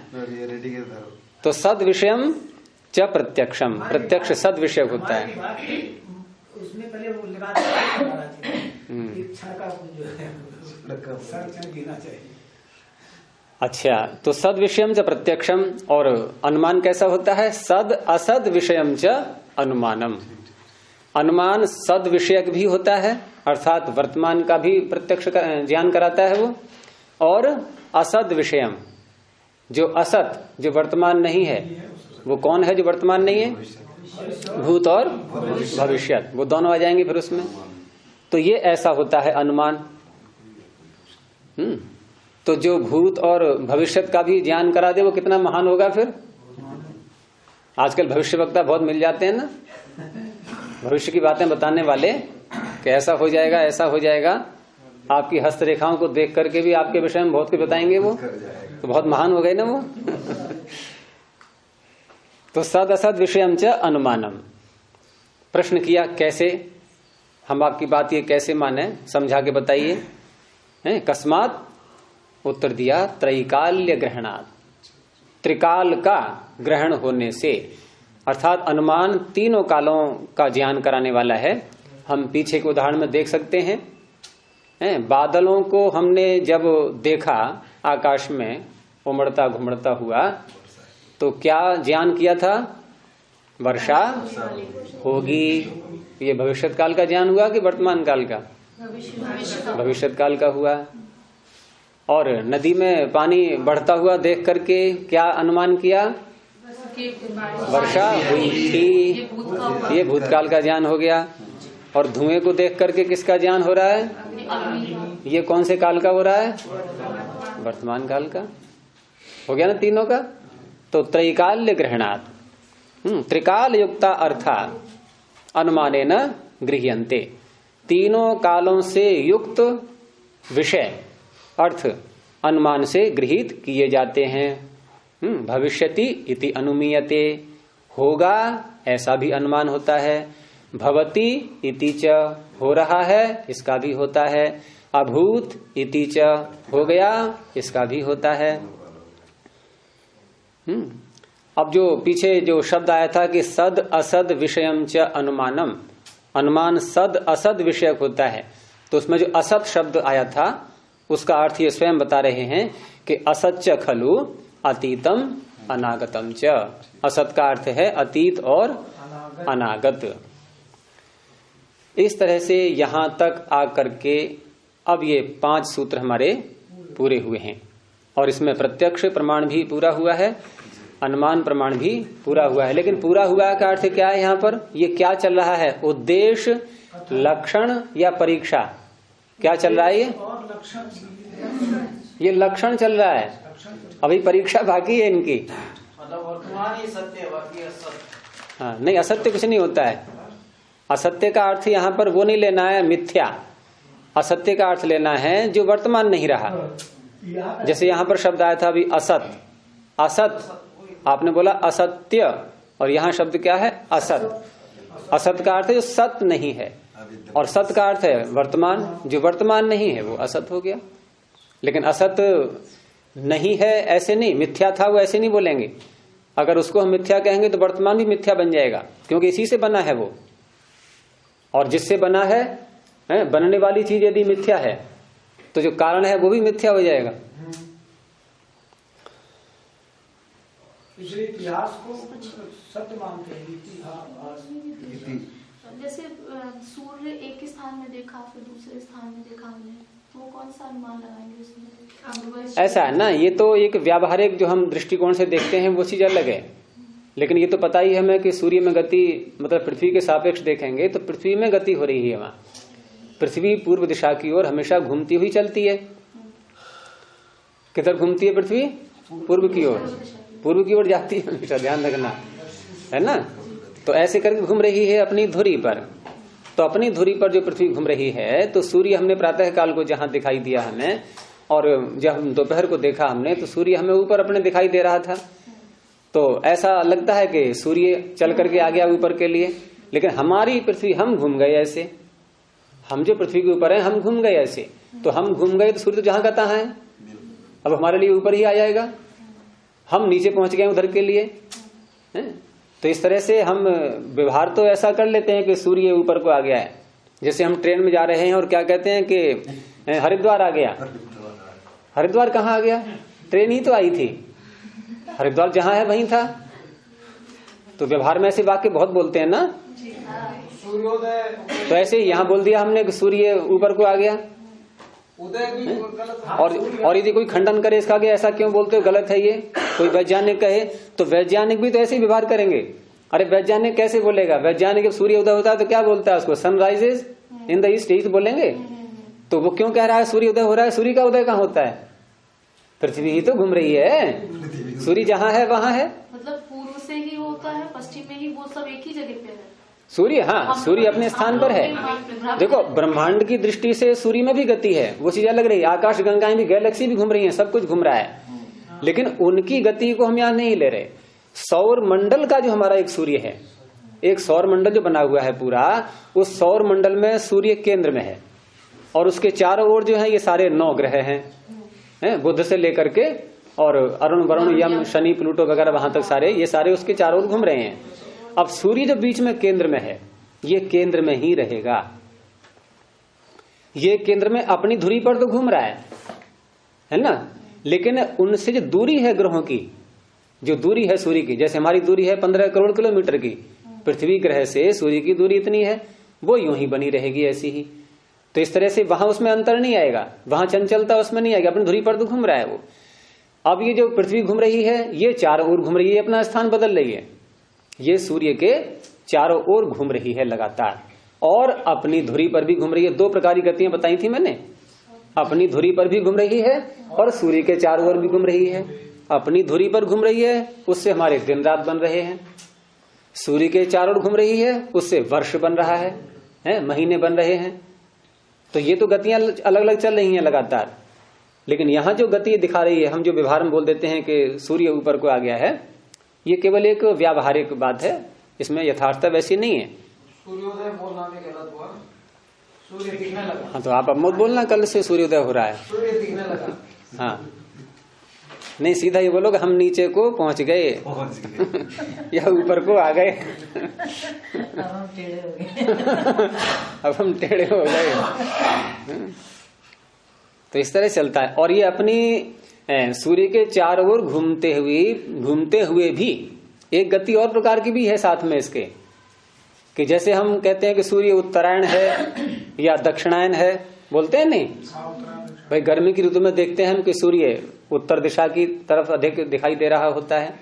तो सद विषयम च प्रत्यक्षम, प्रत्यक्ष सद विषय होता है। उसमें पहले वो लगा चाहिए। अच्छा, तो सद विषयम च प्रत्यक्षम, और अनुमान कैसा होता है, सद असद विषयम च अनुमानम। अनुमान सद विषयक भी होता है, अर्थात वर्तमान का भी प्रत्यक्ष ज्ञान कराता है वो, और असद विषयम, जो असत जो वर्तमान नहीं है, वो कौन है जो वर्तमान नहीं है? भूत और भविष्यत, वो दोनों आ जाएंगे फिर उसमें। तो ये ऐसा होता है अनुमान। तो जो भूत और भविष्यत का भी ज्ञान करा दे वो कितना महान होगा फिर। आजकल भविष्य वक्ता बहुत मिल जाते हैं ना, भविष्य की बातें बताने वाले कि ऐसा हो जाएगा ऐसा हो जाएगा, आपकी हस्तरेखाओं को देख करके भी आपके विषय में बहुत कुछ बताएंगे वो, तो बहुत महान हो गए ना वो। तो सद असद विषयम च अनुमानम। प्रश्न किया कैसे, हम आपकी बात ये कैसे माने, समझा के बताइए। कस्मात, उत्तर दिया त्रैकाल्य ग्रहणात्, त्रिकाल का ग्रहण होने से, अर्थात अनुमान तीनों कालों का ज्ञान कराने वाला है। हम पीछे के उदाहरण में देख सकते हैं, बादलों को हमने जब देखा आकाश में उमड़ता घुमड़ता हुआ, तो क्या ज्ञान किया था, वर्षा होगी। ये भविष्यत काल का ज्ञान हुआ कि वर्तमान काल का, भविष्यत काल का हुआ। और नदी में पानी बढ़ता हुआ देख करके क्या अनुमान किया, वर्षा हुई थी, ये भूतकाल का ज्ञान हो गया। और धुएं को देख करके किसका ज्ञान हो रहा है, ये कौन से काल का हो रहा है, वर्तमान काल का हो गया ना तीनों का। तो त्रैकाल्य ग्रहणात्, त्रिकाल युक्ता अर्था अनुमानेन गृह्यन्ते, तीनों कालों से युक्त विषय अर्थ अनुमान से गृहीत किए जाते हैं। भविष्यति इति अनुमीयते, होगा ऐसा भी अनुमान होता है। भवति इति च, हो रहा है इसका भी होता है। अभूत इति च, हो गया इसका भी होता है। अब जो पीछे जो शब्द आया था कि सद असद विषयम च अनुमानम, अनुमान सद असद विषयक होता है, तो उसमें जो असत शब्द आया था उसका अर्थ ये स्वयं बता रहे हैं कि असत च खलु अतीतम अनागतम च। असत का अर्थ है अतीत और अनागत। इस तरह से यहां तक आकर के अब ये 5 सूत्र हमारे पूरे हुए हैं, और इसमें प्रत्यक्ष प्रमाण भी पूरा हुआ है, अनुमान प्रमाण भी पूरा हुआ है। लेकिन पूरा हुआ का अर्थ क्या है, यहाँ पर ये क्या चल रहा है, उद्देश्य, लक्षण या परीक्षा, क्या चल रहा है ये लक्षण चल रहा है, अभी परीक्षा बाकी है इनकी। मतलब वर्तमान ही सत्य है, बाकी असत्य। हाँ, नहीं असत्य कुछ नहीं होता है। असत्य का अर्थ यहाँ पर वो नहीं लेना है मिथ्या, असत्य का अर्थ लेना है जो वर्तमान नहीं रहा। जैसे यहाँ पर शब्द आया था अभी असत, असत आपने बोला असत्य, और यहाँ शब्द क्या है असत। असत का अर्थ है जो सत्य नहीं है, और सत्य का अर्थ है वर्तमान, जो वर्तमान नहीं है वो असत हो गया। लेकिन असत नहीं है ऐसे नहीं, मिथ्या था वो ऐसे नहीं बोलेंगे। अगर उसको हम मिथ्या कहेंगे तो वर्तमान भी मिथ्या बन जाएगा, क्योंकि इसी से बना है वो, और जिससे बना है बनने वाली चीज यदि मिथ्या है तो जो कारण है वो भी मिथ्या हो जाएगा। इसलिए इतिहास को सत्य मानते हैं। जैसे सूर्य एक स्थान में देखा फिर दूसरे स्थान में देखा हमने, तो वो कौन सा अनुमान लगाएंगे उसमें? ऐसा है ना, ये तो एक व्यावहारिक जो हम दृष्टिकोण से देखते हैं वो चीज अलग है। लेकिन ये तो पता ही हमें कि सूर्य में गति, मतलब पृथ्वी के सापेक्ष देखेंगे तो पृथ्वी में गति हो रही है। वहां पृथ्वी पूर्व दिशा की ओर हमेशा घूमती हुई चलती है। किधर घूमती है पृथ्वी? पूर्व की ओर, पूर्व की ओर जाती है हमेशा, ध्यान रखना है ना। तो ऐसे करके घूम रही है अपनी धुरी पर। तो अपनी धुरी पर जो पृथ्वी घूम रही है, तो सूर्य हमने प्रातः काल को जहां दिखाई दिया हमें, और जब हम दोपहर को देखा हमने तो सूर्य हमें ऊपर अपने दिखाई दे रहा था। तो ऐसा लगता है कि सूर्य चल करके आ गया ऊपर के लिए, लेकिन हमारी पृथ्वी, हम घूम गए ऐसे, हम जो पृथ्वी के ऊपर है हम घूम गए ऐसे। तो हम घूम गए तो सूर्य तो जहां का तहां है, अब हमारे लिए ऊपर ही आ जाएगा, हम नीचे पहुंच गए उधर के लिए है? तो इस तरह से हम व्यवहार तो ऐसा कर लेते हैं कि सूर्य ऊपर को आ गया है। जैसे हम ट्रेन में जा रहे हैं और क्या कहते हैं कि हरिद्वार आ गया। हरिद्वार कहाँ आ गया? ट्रेन ही तो आई थी, हरिद्वार जहां है वहीं था। तो व्यवहार में ऐसे वाक्य बहुत बोलते हैं ना। सूर्योदय, तो ऐसे ही यहाँ बोल दिया हमने कि सूर्य ऊपर को आ गया। उदय भी गलत। और यदि कोई खंडन करे इसका कि ऐसा क्यों बोलते हो, गलत है ये, कोई वैज्ञानिक कहे तो वैज्ञानिक भी तो ऐसे ही व्यवहार करेंगे। अरे वैज्ञानिक कैसे बोलेगा? वैज्ञानिक जब सूर्य उदय होता है तो क्या बोलता है उसको? सनराइजेस इन द ईस्ट, यही तो बोलेंगे। तो वो क्यों कह रहा है सूर्य उदय हो रहा है? सूर्य का उदय कहाँ होता है? पृथ्वी ही तो घूम रही है, सूर्य जहाँ है वहां है। मतलब पूर्व से ही होता है, पश्चिम में ही, वो सब एक ही जगह पे है। सूर्य, हाँ सूर्य अपने स्थान पर है। देखो ब्रह्मांड की दृष्टि से सूर्य में भी गति है, वो चीजें लग रही है, आकाश गंगाएं भी, गैलेक्सी भी घूम रही है, सब कुछ घूम रहा है, लेकिन उनकी गति को हम यहाँ नहीं ले रहे। सौर मंडल का जो हमारा एक सूर्य है, एक सौर मंडल जो बना हुआ है पूरा, उस सौर मंडल में सूर्य केंद्र में है और उसके चारों ओर जो है ये सारे 9 ग्रह हैं, बुध से लेकर के और अरुण वरुण यम शनि प्लूटो वगैरह वहां तक सारे, ये सारे उसके चारों ओर घूम रहे हैं। अब सूर्य जो बीच में केंद्र में है, ये केंद्र में ही रहेगा, ये केंद्र में अपनी धुरी पर तो घूम रहा है ना, लेकिन उनसे जो दूरी है ग्रहों की, जो दूरी है सूर्य की, जैसे हमारी दूरी है 15 करोड़ किलोमीटर की, पृथ्वी ग्रह से सूर्य की दूरी इतनी है, वो यूं ही बनी रहेगी ऐसी ही। तो इस तरह से वहां उसमें अंतर नहीं आएगा, वहां चंचलता उसमें नहीं आएगी, अपनी धुरी पर तो घूम रहा है वो। अब ये जो पृथ्वी घूम रही है, ये चारों ओर घूम रही है, अपना स्थान बदल रही है, ये सूर्य के चारों ओर घूम रही है लगातार, और अपनी धुरी पर भी घूम रही है। 2 प्रकार की गतियां बताई थी मैंने, अपनी धुरी पर भी घूम रही है और सूर्य के चारों ओर भी घूम रही है। अपनी धुरी पर घूम रही है, उससे हमारे दिन रात बन रहे हैं। सूर्य के चारों ओर घूम रही है, उससे वर्ष बन रहा है, महीने बन रहे हैं। तो ये तो गतियां अलग अलग चल रही हैं लगातार, लेकिन यहां जो गति दिखा रही है, हम जो व्यवहार में बोल देते हैं कि सूर्य ऊपर को आ गया है, ये केवल एक व्यावहारिक बात है, इसमें यथार्थता वैसी नहीं है। सूर्योदय बोलना भी गलत हुआ, सूर्य दिखने लगा। हाँ तो आप अब मत बोलना कल से सूर्योदय हो रहा है, सूर्य दिखने लगा। हाँ नहीं, सीधा ये बोलो कि हम नीचे को पहुंच गए या ऊपर को आ गए अब हम टेढ़े हो गए। तो इस तरह चलता है। और ये अपनी सूर्य के चारों ओर घूमते हुए भी एक गति और प्रकार की भी है साथ में इसके, कि जैसे हम कहते हैं कि सूर्य उत्तरायण है या दक्षिणायन है, बोलते हैं नहीं भाई, गर्मी की ऋतु में देखते हैं हम कि सूर्य उत्तर दिशा की तरफ अधिक दिखाई दे रहा होता है,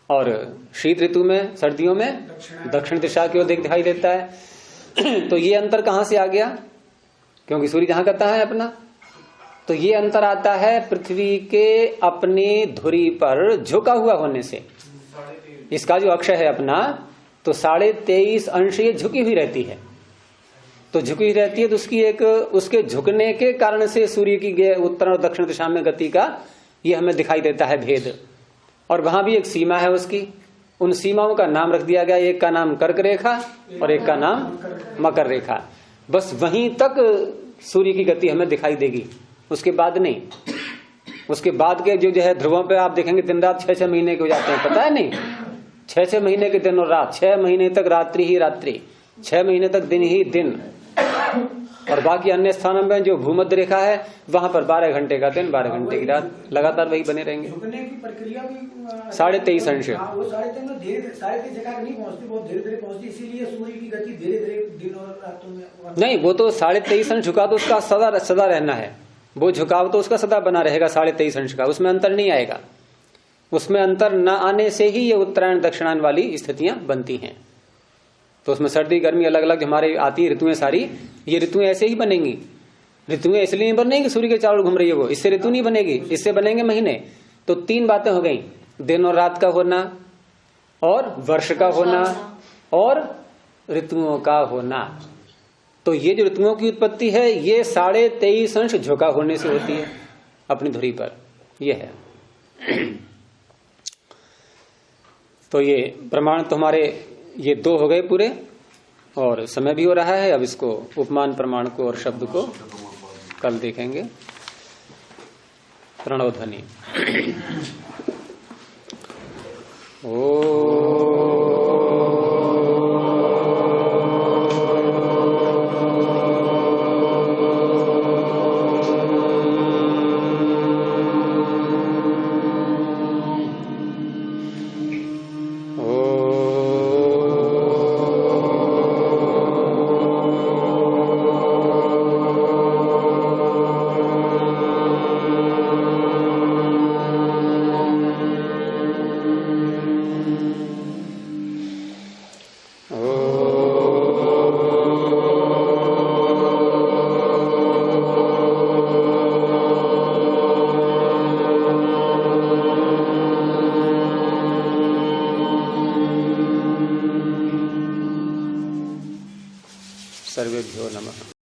और शीत ऋतु में, सर्दियों में दक्षिण दिशा की ओर दिखाई देता है। तो ये अंतर कहां से आ गया? क्योंकि सूर्य जहां करता है अपना, तो ये अंतर आता है पृथ्वी के अपनी धुरी पर झुका हुआ होने से। इसका जो अक्ष है अपना, तो 23.5 अंश ये झुकी हुई रहती है, तो झुकी हुई रहती है, तो उसके झुकने के कारण से सूर्य की उत्तर और दक्षिण दिशा में गति का ये हमें दिखाई देता है भेद। और वहां भी एक सीमा है उसकी, उन सीमाओं का नाम रख दिया गया, एक का नाम कर्क रेखा और एक का नाम मकर रेखा। बस वहीं तक सूर्य की गति हमें दिखाई देगी, उसके बाद नहीं। उसके बाद के जो है ध्रुवों पे आप देखेंगे दिन रात 6-6 महीने के हो जाते हैं, पता है नहीं, 6-6 महीने के दिन और रात, 6 महीने तक रात्रि ही रात्रि, 6 महीने तक दिन ही दिन। और बाकी अन्य स्थानों में जो भूमध्य रेखा है, वहां पर 12 घंटे का दिन, 12 घंटे की रात, लगातार वही बने रहेंगे। झुकने की प्रक्रिया भी 23.5 अंश, वो 23.5 में धीरे 23.5 जगह नहीं पहुंचती, बहुत धीरे धीरे पहुंचती, इसीलिए सूर्य की गति धीरे धीरे दिन और रातों में नहीं। वो तो 23.5 अंश झुका तो उसका सदा रहना है, वो झुकाव तो उसका सदा बना रहेगा 23.5 अंश का, उसमें अंतर नहीं आएगा। उसमें अंतर न आने से ही ये उत्तरायण दक्षिणायन वाली स्थितियां बनती हैं। तो उसमें सर्दी गर्मी अलग अलग हमारे आती है ऋतुएं सारी, ये ऋतुएं ऐसे ही बनेंगी। ऋतुएं इसलिए नहीं बनेगी सूर्य के चारों घूम रही है वो, इससे ऋतु नहीं बनेगी, इससे बनेंगे महीने। तो 3 बातें हो गई, दिन और रात का होना, और वर्ष का होना, और ऋतुओं का होना। तो ये जो ऋतुओं की उत्पत्ति है, ये 23.5 अंश झुका होने से होती है अपनी धुरी पर, ये है। तो ये प्रमाण तो हमारे ये 2 हो गए पूरे, और समय भी हो रहा है। अब इसको उपमान प्रमाण को और शब्द को कल देखेंगे। प्रणव ध्वनि। ओ